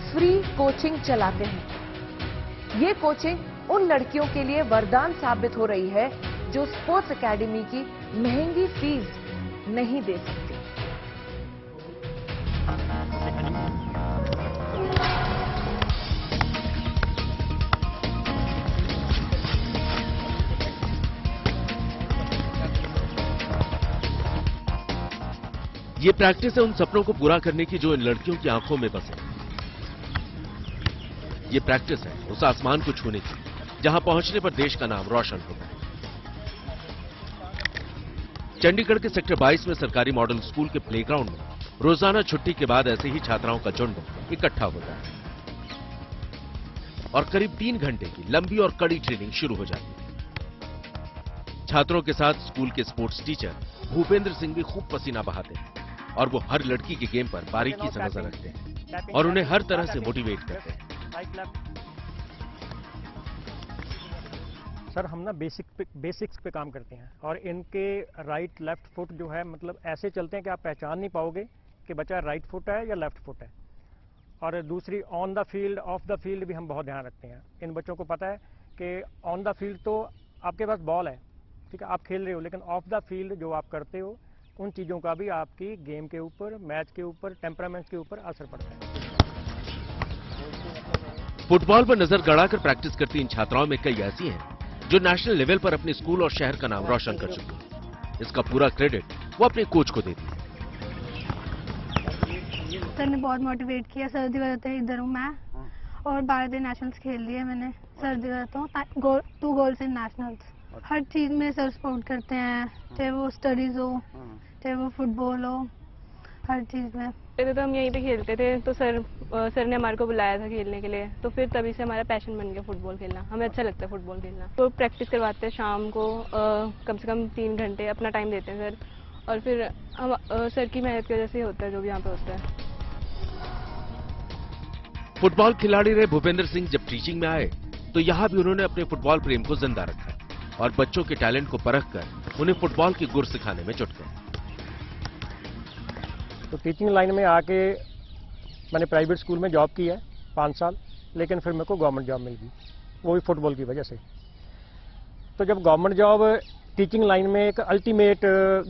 फ्री कोचिंग चलाते हैं। ये कोचिंग उन लड़कियों के लिए वरदान साबित हो रही है जो स्पोर्ट्स एकेडमी की महंगी फीस नहीं दे सकती। ये प्रैक्टिस है उन सपनों को पूरा करने की जो इन लड़कियों की आंखों में बसे। ये प्रैक्टिस है उस आसमान को छूने की जहां पहुंचने पर देश का नाम रोशन होता है। चंडीगढ़ के सेक्टर 22 में सरकारी मॉडल स्कूल के प्लेग्राउंड में रोजाना छुट्टी के बाद ऐसे ही छात्राओं का झुंड इकट्ठा होता है और करीब 3 घंटे की लंबी और कड़ी ट्रेनिंग शुरू हो जाती है। छात्रों के साथ स्कूल के स्पोर्ट्स टीचर भूपेंद्र सिंह भी खूब पसीना बहाते हैं और वो हर लड़की के गेम पर बारीकी से नजर रखते हैं और उन्हें हर तरह से मोटिवेट करते हैं। सर हम ना बेसिक्स पे काम करते हैं और इनके राइट लेफ्ट फुट जो है मतलब ऐसे चलते हैं कि आप पहचान नहीं पाओगे कि बच्चा राइट फुट है या लेफ्ट फुट है। और दूसरी on the field of the field भी हम बहुत ध्यान रखते हैं। इन बच्चों को पता है कि ऑन द फील्ड तो आपके पास बॉल है, ठीक है, आप खेल रहे हो, लेकिन ऑफ द फील्ड जो आप करते हो उन चीज़ों का भी आपकी गेम के ऊपर, मैच के ऊपर, टेम्परामेंट के ऊपर असर पड़ता है। फुटबॉल पर नजर गड़ाकर प्रैक्टिस करती इन छात्राओं में कई ऐसी हैं जो नेशनल लेवल पर अपने स्कूल और शहर का नाम रोशन कर चुकी हैं। इसका पूरा क्रेडिट वो अपने कोच को देती है। सर ने बहुत मोटिवेट किया। सर्दी वजह इधर हूँ मैं और 12 नेशनल्स खेल लिए मैंने। सर्दी वजह हूँ 2 गोल्स इन नेशनल्स। हर चीज़ में सर सपोर्ट करते हैं, चाहे वो स्टडीज़ हो चाहे वो फुटबॉल हो, हर चीज़ में। पहले तो हम यहीं पे खेलते थे, तो सर ने हमारे को बुलाया था खेलने के लिए, तो फिर तभी से हमारा पैशन बन गया फुटबॉल खेलना। हमें अच्छा लगता है फुटबॉल खेलना। तो प्रैक्टिस करवाते हैं शाम को, कम से कम 3 घंटे अपना टाइम देते हैं सर, और फिर हम सर की मेहनत की वजह से होता है जो भी यहाँ पे होता है। फुटबॉल खिलाड़ी रहे भूपेंद्र सिंह जब टीचिंग में आए तो यहाँ भी उन्होंने अपने फुटबॉल प्रेम को जिंदा रखा और बच्चों के टैलेंट को परखकर उन्हें फुटबॉल की गुर सिखाने में जुट गए। तो टीचिंग लाइन में आके मैंने प्राइवेट स्कूल में जॉब की है 5 साल, लेकिन फिर मेरे को गवर्नमेंट जॉब मिल गई, वो भी फुटबॉल की वजह से। तो जब गवर्नमेंट जॉब टीचिंग लाइन में एक अल्टीमेट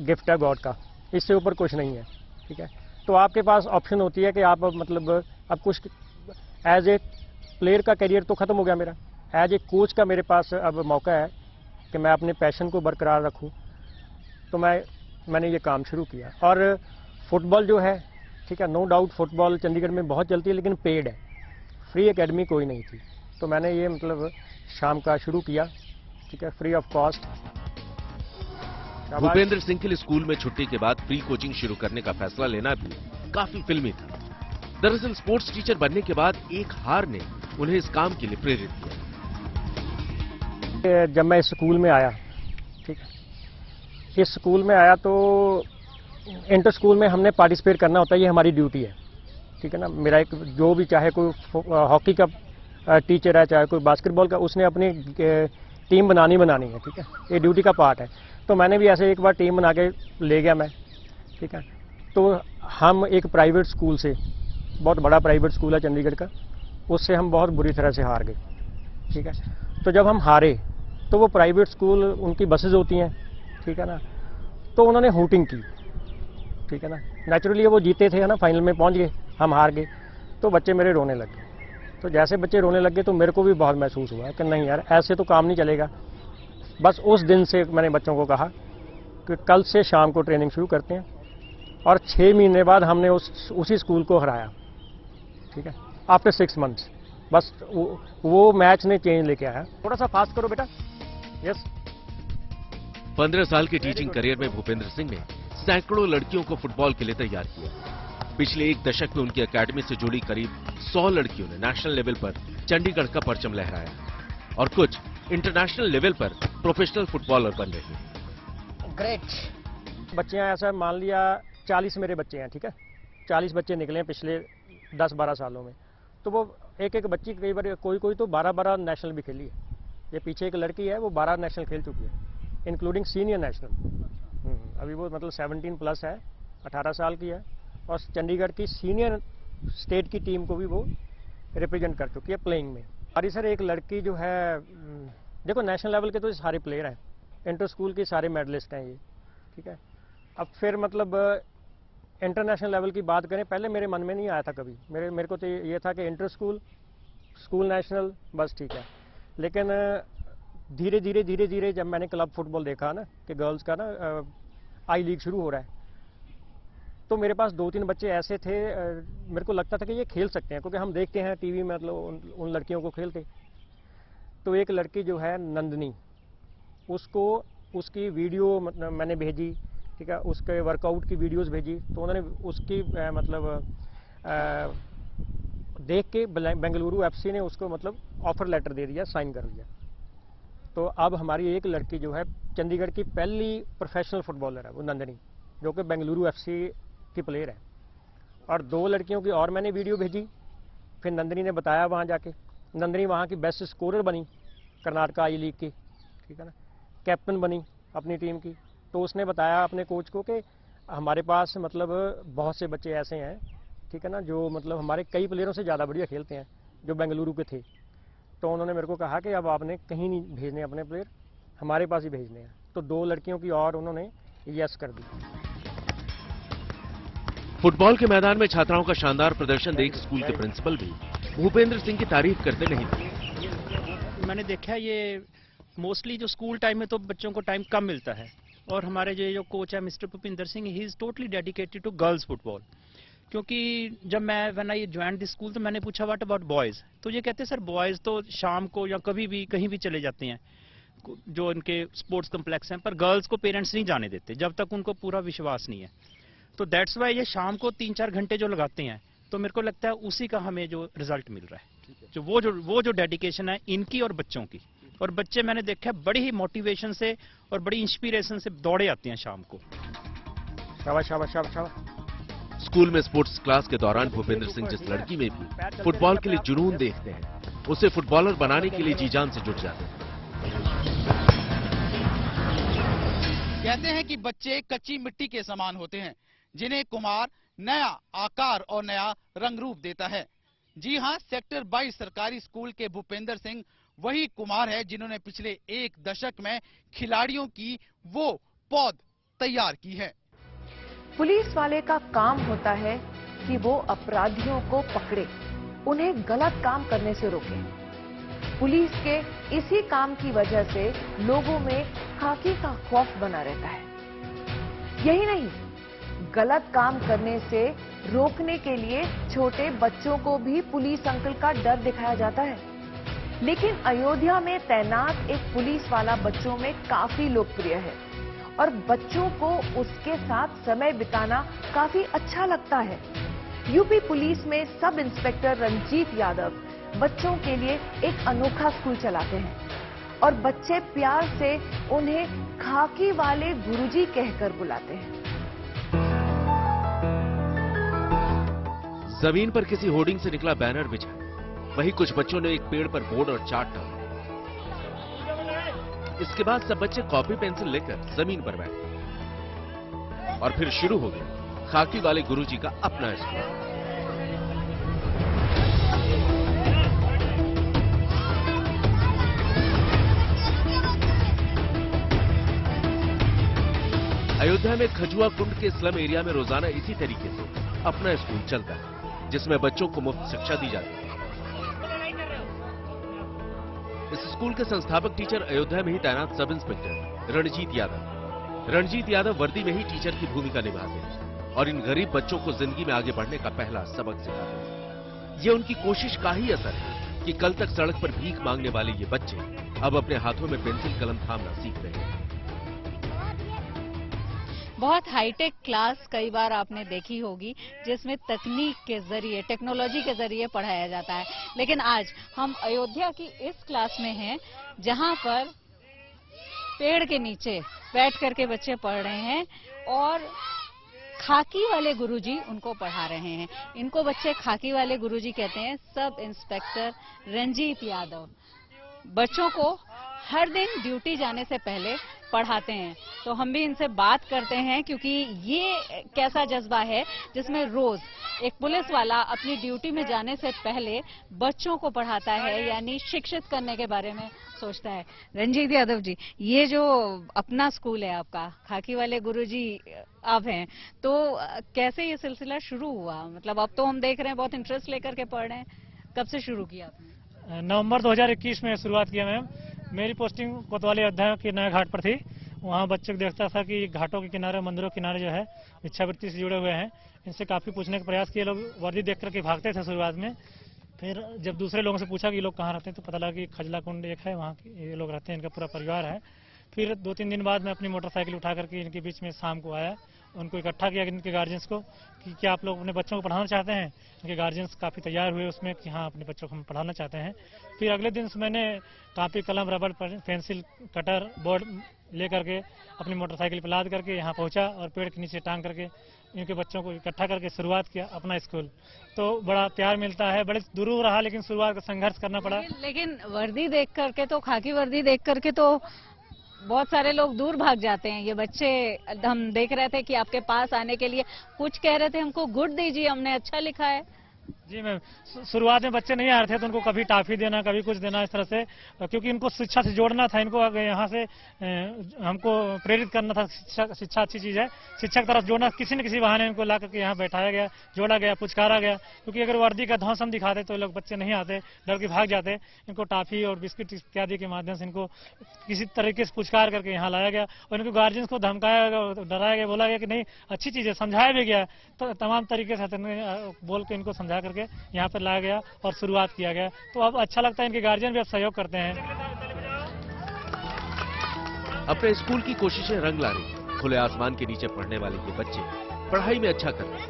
गिफ्ट है गॉड का, इससे ऊपर कुछ नहीं है, ठीक है। तो आपके पास ऑप्शन होती है कि आप मतलब अब कुछ एज ए प्लेयर का करियर तो ख़त्म हो गया मेरा, एज ए कोच का मेरे पास अब मौका है कि मैं अपने पैशन को बरकरार रखूं। तो मैंने ये काम शुरू किया। और फुटबॉल जो है, ठीक है, नो डाउट फुटबॉल चंडीगढ़ में बहुत चलती है, लेकिन पेड है, फ्री एकेडमी कोई नहीं थी। तो मैंने ये मतलब शाम का शुरू किया, ठीक है, free of cost. Bhupendra Singh के लिए स्कूल में छुट्टी के बाद फ्री कोचिंग शुरू करने का फैसला लेना भी काफी फिल्मी था। दरअसल स्पोर्ट्स टीचर बनने के बाद एक हार ने उन्हें इस काम के लिए प्रेरित किया। जब मैं इस स्कूल में आया, ठीक है, इस स्कूल में आया तो इंटर स्कूल में हमने पार्टिसिपेट करना होता है, ये हमारी ड्यूटी है, ठीक है ना। मेरा एक जो भी चाहे कोई हॉकी का टीचर है, चाहे कोई बास्केटबॉल का, उसने अपनी टीम बनानी है, ठीक है, ये ड्यूटी का पार्ट है। तो मैंने भी ऐसे एक बार टीम बना के ले गया मैं, ठीक है। तो हम एक प्राइवेट स्कूल से, बहुत बड़ा प्राइवेट स्कूल है चंडीगढ़ का, उससे हम बहुत बुरी तरह से हार गए, ठीक है। तो जब हम हारे तो वो प्राइवेट स्कूल, उनकी बसेज होती हैं, ठीक है ना, तो उन्होंने हूटिंग की, ठीक है ना। नेचुरली वो जीते थे ना, फाइनल में पहुंच गए, हम हार गए, तो बच्चे मेरे रोने लग गए। तो जैसे बच्चे रोने लग गए तो मेरे को भी बहुत महसूस हुआ कि नहीं यार, ऐसे तो काम नहीं चलेगा। बस उस दिन से मैंने बच्चों को कहा कि कल से शाम को ट्रेनिंग शुरू करते हैं, और 6 महीने बाद हमने उसी स्कूल को हराया, ठीक है, आफ्टर 6 मंथ्स। बस वो मैच ने चेंज लेके आया। थोड़ा सा फास्ट करो बेटा। यस। 15 साल के टीचिंग करियर में भूपेंद्र सिंह ने सैकड़ों लड़कियों को फुटबॉल के लिए तैयार किया। पिछले 1 दशक में उनकी एकेडमी से जुड़ी करीब 100 लड़कियों ने नेशनल लेवल पर चंडीगढ़ का परचम लहराया और कुछ इंटरनेशनल लेवल पर प्रोफेशनल फुटबॉलर बन रहे हैं। ग्रेट। बच्चे हैं, ऐसा मान लिया 40 मेरे बच्चे हैं, ठीक है, 40 बच्चे निकले हैं पिछले 10-12 सालों में। तो वो एक बच्ची कई बार कोई तो 12 नेशनल भी खेली है। ये पीछे एक लड़की है, वो 12 नेशनल खेल चुकी है, इंक्लूडिंग सीनियर नेशनल। अभी वो मतलब 17+ है, 18 साल की है, और चंडीगढ़ की सीनियर स्टेट की टीम को भी वो रिप्रेजेंट कर चुकी है प्लेइंग में। हमारी सर एक लड़की जो है, देखो नेशनल लेवल के तो सारे प्लेयर हैं, इंटर स्कूल के सारे मेडलिस्ट हैं ये, ठीक है। अब फिर मतलब इंटरनेशनल लेवल की बात करें, पहले मेरे मन में नहीं आया था कभी। मेरे को तो ये था कि इंटर स्कूल, स्कूल नेशनल, बस ठीक है। लेकिन धीरे धीरे जब मैंने क्लब फुटबॉल देखा ना कि गर्ल्स का ना आई लीग शुरू हो रहा है, तो मेरे पास 2-3 बच्चे ऐसे थे, मेरे को लगता था कि ये खेल सकते हैं, क्योंकि हम देखते हैं टीवी में मतलब उन लड़कियों को खेलते। तो एक लड़की जो है नंदनी, उसको उसकी वीडियो मतलब मैंने भेजी, ठीक है, उसके वर्कआउट की वीडियोस भेजी, तो उन्होंने उसकी मतलब देख के बेंगलुरु FC ने उसको मतलब ऑफर लेटर दे दिया, साइन कर दिया। तो अब हमारी एक लड़की जो है चंडीगढ़ की पहली प्रोफेशनल फुटबॉलर है, वो नंदनी, जो कि बेंगलुरु FC की प्लेयर है। और 2 लड़कियों की और मैंने वीडियो भेजी, फिर नंदनी ने बताया वहाँ जाके, नंदनी वहाँ की बेस्ट स्कोरर बनी कर्नाटका आई लीग की, ठीक है ना, कैप्टन बनी अपनी टीम की। तो उसने बताया अपने कोच को कि हमारे पास मतलब बहुत से बच्चे ऐसे हैं, ठीक है ना, जो मतलब हमारे कई प्लेयरों से ज़्यादा बढ़िया खेलते हैं, जो बेंगलुरु के थे। तो उन्होंने मेरे को कहा कि अब आपने कहीं नहीं भेजने अपने प्लेयर, हमारे पास ही भेजने हैं। तो 2 लड़कियों की और उन्होंने यस कर दी। फुटबॉल के मैदान में छात्राओं का शानदार प्रदर्शन देख स्कूल के प्रिंसिपल भी भूपेंद्र सिंह की तारीफ करते नहीं थे। मैंने देखा ये मोस्टली जो स्कूल टाइम में तो बच्चों को टाइम कम मिलता है, और हमारे जो कोच है mister Bhupendra Singh, he is totally dedicated to girls football. क्योंकि जब मैं when I join this school तो मैंने पूछा व्हाट अबाउट बॉयज, तो ये कहते हैं सर बॉयज तो शाम को या कभी भी कहीं भी चले जाते हैं जो इनके स्पोर्ट्स कम्प्लेक्स हैं, पर गर्ल्स को पेरेंट्स नहीं जाने देते जब तक उनको पूरा विश्वास नहीं है। तो दैट्स वाई ये शाम को 3-4 घंटे जो लगाते हैं, तो मेरे को लगता है उसी का हमें जो रिजल्ट मिल रहा है, जो वो जो डेडिकेशन है इनकी और बच्चों की। और बच्चे मैंने देखा है बड़ी ही मोटिवेशन से और बड़ी इंस्पिरेशन से दौड़े आते हैं शाम को। शाबाश शाबाश शाबाश शाबाश। स्कूल में स्पोर्ट्स क्लास के दौरान भूपेंद्र सिंह जिस लड़की में भी फुटबॉल के लिए जुनून देखते हैं, उसे फुटबॉलर बनाने के लिए जी जान से जुट जाते हैं। कहते हैं कि बच्चे कच्ची मिट्टी के समान होते हैं, जिन्हें कुमार नया आकार और नया रंग रूप देता है। जी हां, सेक्टर 22 सरकारी स्कूल के भूपेंद्र सिंह वही कुमार है जिन्होंने पिछले 1 दशक में खिलाड़ियों की वो पौध तैयार की है। पुलिस वाले का काम होता है कि वो अपराधियों को पकड़े, उन्हें गलत काम करने से रोके। पुलिस के इसी काम की वजह से लोगों में खाकी का खौफ बना रहता है। यही नहीं, गलत काम करने से रोकने के लिए छोटे बच्चों को भी पुलिस अंकल का डर दिखाया जाता है। लेकिन अयोध्या में तैनात एक पुलिस वाला बच्चों में काफी लोकप्रिय है और बच्चों को उसके साथ समय बिताना काफी अच्छा लगता है। यूपी पुलिस में सब इंस्पेक्टर रंजीत यादव बच्चों के लिए एक अनोखा स्कूल चलाते हैं और बच्चे प्यार से उन्हें खाकी वाले गुरुजी कहकर बुलाते हैं। जमीन पर किसी होर्डिंग से निकला बैनर बिछा, वहीं कुछ बच्चों ने एक पेड़ पर बोर्ड और चार्ट टांगा। इसके बाद सब बच्चे कॉपी पेंसिल लेकर जमीन पर बैठे और फिर शुरू हो गया खाकी वाले गुरुजी का अपना स्कूल। अयोध्या में खजुआ कुंड के स्लम एरिया में रोजाना इसी तरीके से अपना स्कूल चलता है, जिसमें बच्चों को मुफ्त शिक्षा दी जाती है। इस स्कूल के संस्थापक टीचर अयोध्या में ही तैनात सब इंस्पेक्टर रणजीत यादव। रणजीत यादव वर्दी में ही टीचर की भूमिका निभाते हैं और इन गरीब बच्चों को जिंदगी में आगे बढ़ने का पहला सबक सिखाते हैं। ये उनकी कोशिश का ही असर है कि कल तक सड़क पर भीख मांगने वाले ये बच्चे अब अपने हाथों में पेंसिल कलम थामना सीख रहे हैं। बहुत हाईटेक क्लास कई बार आपने देखी होगी, जिसमें तकनीक के जरिए, टेक्नोलॉजी के जरिए पढ़ाया जाता है। लेकिन आज हम अयोध्या की इस क्लास में हैं, जहां पर पेड़ के नीचे बैठ करके बच्चे पढ़ रहे हैं और खाकी वाले गुरुजी उनको पढ़ा रहे हैं। इनको बच्चे खाकी वाले गुरुजी कहते हैं। सब इंस्पेक्टर रंजीत यादव बच्चों को हर दिन ड्यूटी जाने से पहले पढ़ाते हैं। तो हम भी इनसे बात करते हैं, क्योंकि ये कैसा जज्बा है जिसमें रोज एक पुलिस वाला अपनी ड्यूटी में जाने से पहले बच्चों को पढ़ाता है, यानी शिक्षित करने के बारे में सोचता है। रंजीत यादव जी, ये जो अपना स्कूल है आपका, खाकी वाले गुरुजी आप हैं, तो कैसे ये सिलसिला शुरू हुआ? मतलब अब तो हम देख रहे हैं बहुत इंटरेस्ट लेकर के पढ़ रहे हैं, कब से शुरू किया आपने? नवंबर 2021 में शुरुआत किया मैम। मेरी पोस्टिंग कोतवाली अयोध्या के नया घाट पर थी। वहाँ बच्चे को देखता था कि घाटों के किनारे, मंदिरों के किनारे जो है भिक्षावृत्ति से जुड़े हुए हैं। इनसे काफ़ी पूछने का प्रयास किया। लोग वर्दी देख करके भागते थे शुरुआत में। फिर जब दूसरे लोगों से पूछा कि ये लोग कहाँ रहते हैं, तो पता लगा कि खजला कुंड एक है, वहाँ ये लोग रहते हैं, इनका पूरा परिवार है। फिर 2-3 दिन बाद मैं अपनी मोटरसाइकिल उठा करके इनके बीच में शाम को आया, उनको इकट्ठा किया, इनके गार्जियंस को, कि क्या आप लोग अपने बच्चों को पढ़ाना चाहते हैं? इनके गार्जियंस काफ़ी तैयार हुए उसमें कि हाँ, अपने बच्चों को हम पढ़ाना चाहते हैं। फिर अगले दिन से मैंने कापी, कलम, रबड़, पेंसिल, कटर, बोर्ड ले करके अपनी मोटरसाइकिल पर लाद करके यहाँ पहुँचा और पेड़ के नीचे टांग करके इनके बच्चों को इकट्ठा करके शुरुआत किया अपना स्कूल। तो बड़ा प्यार मिलता है, बड़े दूर रहा, लेकिन शुरुआत का संघर्ष करना पड़ा। लेकिन वर्दी देख करके तो, खाकी वर्दी देख करके तो बहुत सारे लोग दूर भाग जाते हैं। ये बच्चे, हम देख रहे थे कि आपके पास आने के लिए कुछ कह रहे थे, हमको गुड दीजिए, हमने अच्छा लिखा है। जी मैम, शुरुआत में बच्चे नहीं आ रहे थे, तो उनको कभी टॉफी देना, कभी कुछ देना, इस तरह से, क्योंकि इनको शिक्षा से जोड़ना था। इनको यहाँ से हमको प्रेरित करना था। शिक्षा अच्छी चीज़ है, शिक्षा की तरफ जोड़ना। किसी न किसी बहाने इनको ला करके यहाँ बैठाया गया, जोड़ा गया, पुचकारा गया। क्योंकि अगर वर्दी का ध्वंस हम दिखाते तो लोग, बच्चे नहीं आते, डर के भाग जाते। इनको टॉफी और बिस्किट इत्यादि के माध्यम से इनको किसी तरीके से पुचकार करके यहाँ लाया गया और इनको गार्जियंस को धमकाया गया, डराया गया, बोला गया कि नहीं, अच्छी चीज़ है, समझाया भी गया। तो तमाम तरीके से बोल के इनको समझा करके यहाँ पर लाया गया और शुरुआत किया गया। तो अब अच्छा लगता है, इनके गार्जियन भी अब सहयोग करते हैं। अपने स्कूल की कोशिशें रंग ला रही। खुले आसमान के नीचे पढ़ने वाले ये बच्चे पढ़ाई में अच्छा करते हैं।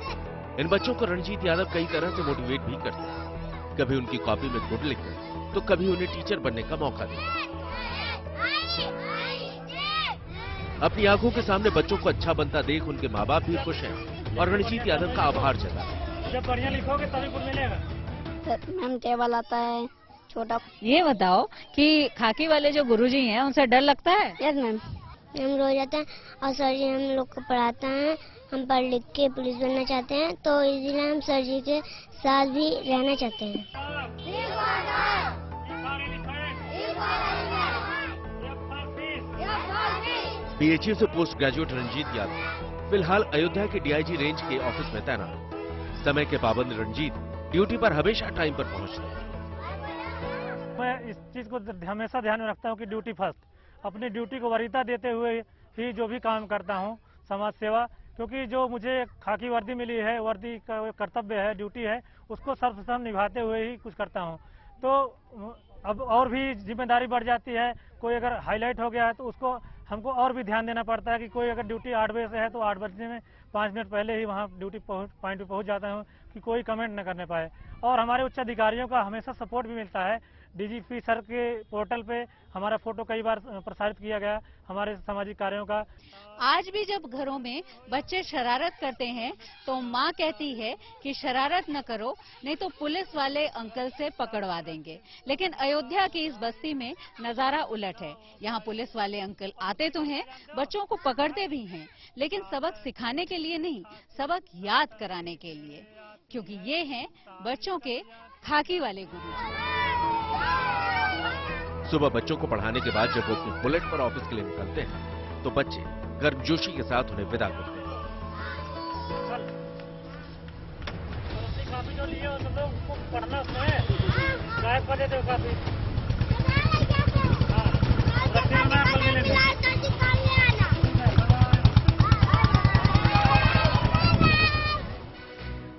इन बच्चों को रणजीत यादव कई तरह से मोटिवेट भी करते हैं। कभी उनकी कॉपी में गुड लिखकर तो कभी उन्हें टीचर बनने का मौका देते हैं। अपनी आंखों के सामने बच्चों को अच्छा बनता देख उनके माँ बाप भी खुश हैं और रणजीत यादव का आभार जताते हैं। जब बढ़िया लिखोगे तभी गुड मिलेगा। मैम टेबल आता है छोटा। ये बताओ कि खाकी वाले जो गुरुजी हैं उनसे डर लगता है? यस मैम, हम रोज जाते हैं और सर जी हम लोग को पढ़ाते हैं। हम पढ़ लिख के पुलिस बनना चाहते हैं तो इसीलिए हम सर जी के साथ भी रहना चाहते हैं। बीएचयू से पोस्ट ग्रेजुएट रणजीत यादव फिलहाल अयोध्या के डीआईजी रेंज के ऑफिस में तैनात। समय के पाबंद रणजीत ड्यूटी पर हमेशा टाइम पर पहुंचते हैं। मैं इस चीज को हमेशा ध्यान में रखता हूं कि ड्यूटी फर्स्ट, अपनी ड्यूटी को वरीयता देते हुए ही जो भी काम करता हूं, समाज सेवा, क्योंकि जो मुझे खाकी वर्दी मिली है, वर्दी का कर्तव्य है, ड्यूटी है, उसको सर्वप्रथम निभाते हुए ही कुछ करता हूं। तो अब और भी जिम्मेदारी बढ़ जाती है। कोई अगर हाईलाइट हो गया है तो उसको हमको और भी ध्यान देना पड़ता है कि कोई अगर ड्यूटी 8 बजे से है तो 8 बजने में 5 मिनट पहले ही वहाँ ड्यूटी पॉइंट पे पहुँच जाता हूँ कि कोई कमेंट न करने पाए। और हमारे उच्च अधिकारियों का हमेशा सपोर्ट भी मिलता है। डीजीपी सर के पोर्टल पे हमारा फोटो कई बार प्रसारित किया गया हमारे सामाजिक कार्यों का। आज भी जब घरों में बच्चे शरारत करते हैं तो माँ कहती है कि शरारत न करो, नहीं तो पुलिस वाले अंकल से पकड़वा देंगे। लेकिन अयोध्या की इस बस्ती में नजारा उलट है। यहाँ पुलिस वाले अंकल आते तो हैं, बच्चों को पकड़ते भी हैं, लेकिन सबक सिखाने के लिए नहीं, सबक याद कराने के लिए, क्योंकि ये हैं बच्चों के खाकी वाले गुरु। सुबह बच्चों को पढ़ाने के बाद जब वो अपनी बुलेट पर ऑफिस के लिए निकलते हैं तो बच्चे गर्मजोशी के साथ उन्हें विदा करते हैं। काफी जो लिए हो तुम लोग पढ़ना उसमें गायब कर देते हो काफी।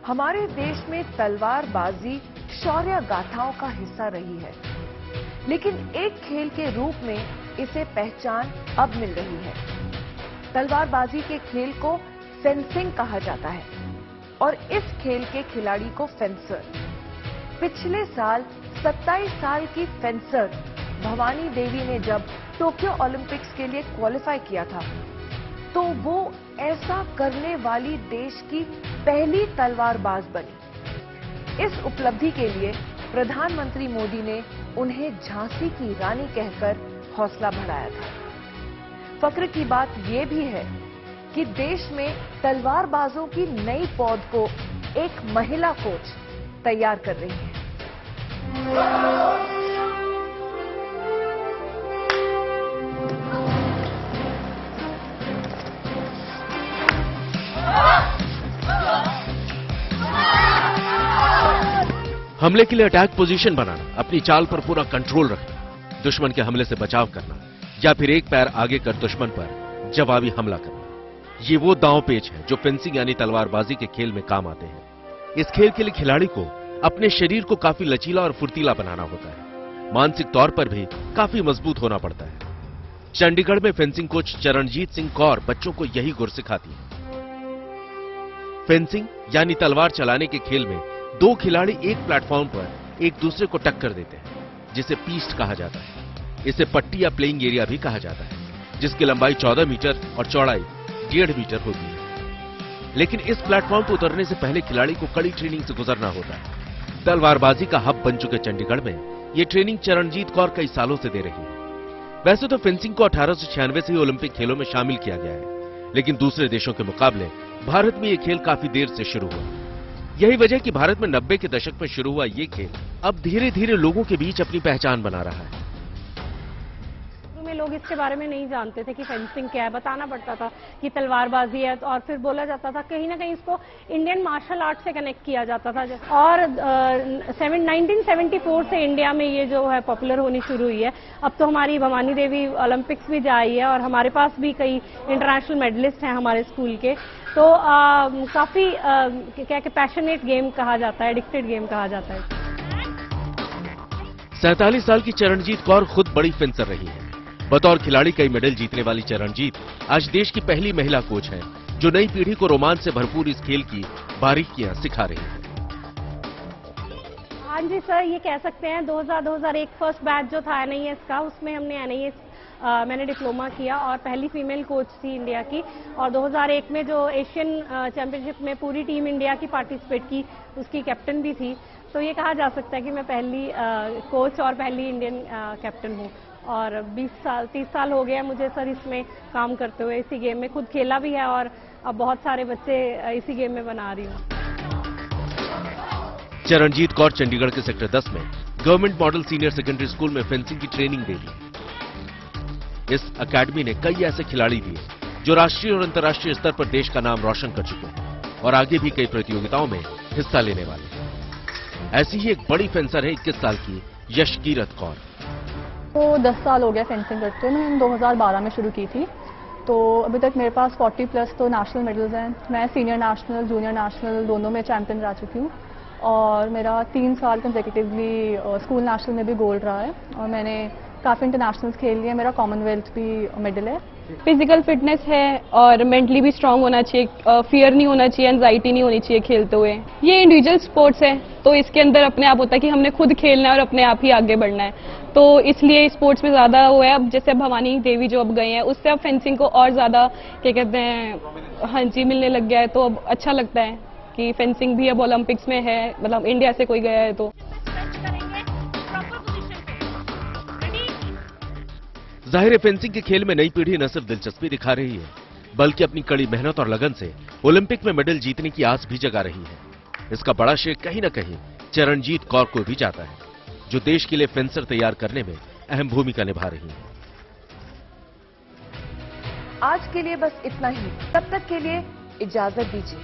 हमारे देश में तलवारबाजी शौर्य गाथाओं का हिस्सा रही है, लेकिन एक खेल के रूप में इसे पहचान अब मिल रही है। तलवारबाजी के खेल को फेंसिंग कहा जाता है और इस खेल के खिलाड़ी को फेंसर। पिछले साल 27 साल की फेंसर भवानी देवी ने जब टोक्यो ओलंपिक्स के लिए क्वालिफाई किया था तो वो ऐसा करने वाली देश की पहली तलवारबाज बनी। इस उपलब्धि के लिए प्रधानमंत्री मोदी ने उन्हें झांसी की रानी कहकर हौसला बढ़ाया था। फक्र की बात यह भी है कि देश में तलवारबाजों की नई पौध को एक महिला कोच तैयार कर रही है। हमले के लिए अटैक पोजीशन बनाना, अपनी चाल पर पूरा कंट्रोल रखना, दुश्मन के हमले से बचाव करना या फिर एक पैर आगे कर दुश्मन पर जवाबी हमला करना, ये वो दांव पेच है जो फेंसिंग यानी तलवारबाजी के खेल में काम आते हैं। इस खेल के लिए खिलाड़ी को अपने शरीर को काफी लचीला और फुर्तीला बनाना होता है। मानसिक तौर पर भी काफी मजबूत होना पड़ता है। चंडीगढ़ में फेंसिंग कोच चरणजीत सिंह कौर बच्चों को यही गुर सिखाती है। फेंसिंग यानी तलवार चलाने के खेल में दो खिलाड़ी एक प्लेटफॉर्म पर एक दूसरे को टक्कर देते हैं, जिसे पीस्ट कहा जाता है। इसे पट्टी या प्लेइंग एरिया भी कहा जाता है, जिसकी लंबाई 14 मीटर और चौड़ाई 1.5 मीटर होती है। लेकिन इस प्लेटफॉर्म पर उतरने से पहले खिलाड़ी को कड़ी ट्रेनिंग से गुजरना होता है। तलवारबाजी का हब बन चुके चंडीगढ़ में ये ट्रेनिंग चरणजीत कौर कई सालों से दे रही है। वैसे तो फेंसिंग को 1896 से ही ओलंपिक खेलों में शामिल किया गया है, लेकिन दूसरे देशों के मुकाबले भारत में ये खेल काफी देर से शुरू हुआ। यही वजह कि भारत में 90 के दशक में शुरू हुआ ये खेल अब धीरे धीरे लोगों के बीच अपनी पहचान बना रहा है। में लोग इसके बारे में नहीं जानते थे कि फेंसिंग क्या है, बताना पड़ता था कि तलवारबाजी है, और फिर बोला जाता था कहीं ना कहीं इसको इंडियन मार्शल आर्ट से कनेक्ट किया जाता था। और 1974 से इंडिया में ये जो है पॉपुलर होनी शुरू हुई है। अब तो हमारी भवानी देवी ओलंपिक्स भी जा आई है और हमारे पास भी कई इंटरनेशनल मेडलिस्ट हैं हमारे स्कूल के। तो काफी क्या पैशनेट गेम कहा जाता है, एडिक्टेड गेम कहा जाता है। 47 साल की चरणजीत कौर खुद बड़ी फेंसर रही है। बतौर खिलाड़ी कई मेडल जीतने वाली चरणजीत आज देश की पहली महिला कोच हैं, जो नई पीढ़ी को रोमांच से भरपूर इस खेल की बारीकियां सिखा रही है। हाँ जी सर, ये कह सकते हैं 2001 फर्स्ट बैच जो था NIS का, उसमें हमने NIS मैंने डिप्लोमा किया और पहली फीमेल कोच थी इंडिया की। और 2001 में जो एशियन चैंपियनशिप में पूरी टीम इंडिया की पार्टिसिपेट की, उसकी कैप्टन भी थी। तो ये कहा जा सकता है कि मैं पहली कोच और पहली इंडियन कैप्टन हूँ। और 30 साल हो गया मुझे सर इसमें काम करते हुए, इसी गेम में खुद खेला भी है और अब बहुत सारे बच्चे इसी गेम में बना रही हूँ। चरणजीत कौर चंडीगढ़ के सेक्टर 10 में government model senior secondary school में फेंसिंग की ट्रेनिंग दे रही है। इस अकेडमी ने कई ऐसे खिलाड़ी दिए जो राष्ट्रीय और अंतर्राष्ट्रीय स्तर पर देश का नाम रोशन कर चुके हैं और आगे भी कई प्रतियोगिताओं में हिस्सा लेने वाले हैं। ऐसी ही एक बड़ी फेंसर है 21 साल की यशकीरत कौर। तो 10 साल हो गया फेंसिंग करते हुए। मैंने 2012 में शुरू की थी, तो अभी तक मेरे पास 40+ तो नेशनल मेडल्स हैं। मैं सीनियर नेशनल, जूनियर नेशनल दोनों में चैंपियन रह चुकी हूँ और मेरा 3 साल कंसेक्यूटिवली स्कूल नेशनल में भी गोल्ड रहा है और मैंने काफ़ी इंटरनेशनल्स खेल लिए। मेरा कॉमनवेल्थ भी मेडल है। फिजिकल फिटनेस है और मेंटली भी स्ट्रांग होना चाहिए, फियर नहीं होना चाहिए, एंजाइटी नहीं होनी चाहिए खेलते हुए। ये इंडिविजुअल स्पोर्ट्स है तो इसके अंदर अपने आप होता है कि हमने खुद खेलना है और अपने आप ही आगे बढ़ना है, तो इसलिए स्पोर्ट्स में ज़्यादा वो है। अब जैसे भवानी देवी जो अब गए हैं, उससे अब फेंसिंग को और ज़्यादा क्या कहते हैं, हाँ जी, मिलने लग गया है। तो अब अच्छा लगता है कि फेंसिंग भी अब ओलंपिक्स में है, मतलब इंडिया से कोई गया है तो। जाहिर है फेंसिंग के खेल में नई पीढ़ी न सिर्फ दिलचस्पी दिखा रही है, बल्कि अपनी कड़ी मेहनत और लगन से ओलंपिक में मेडल जीतने की आस भी जगा रही है। इसका बड़ा श्रेय कहीं न कहीं चरणजीत कौर को भी जाता है, जो देश के लिए फेंसर तैयार करने में अहम भूमिका निभा रही है। आज के लिए बस इतना ही, तब तक के लिए इजाजत दीजिए।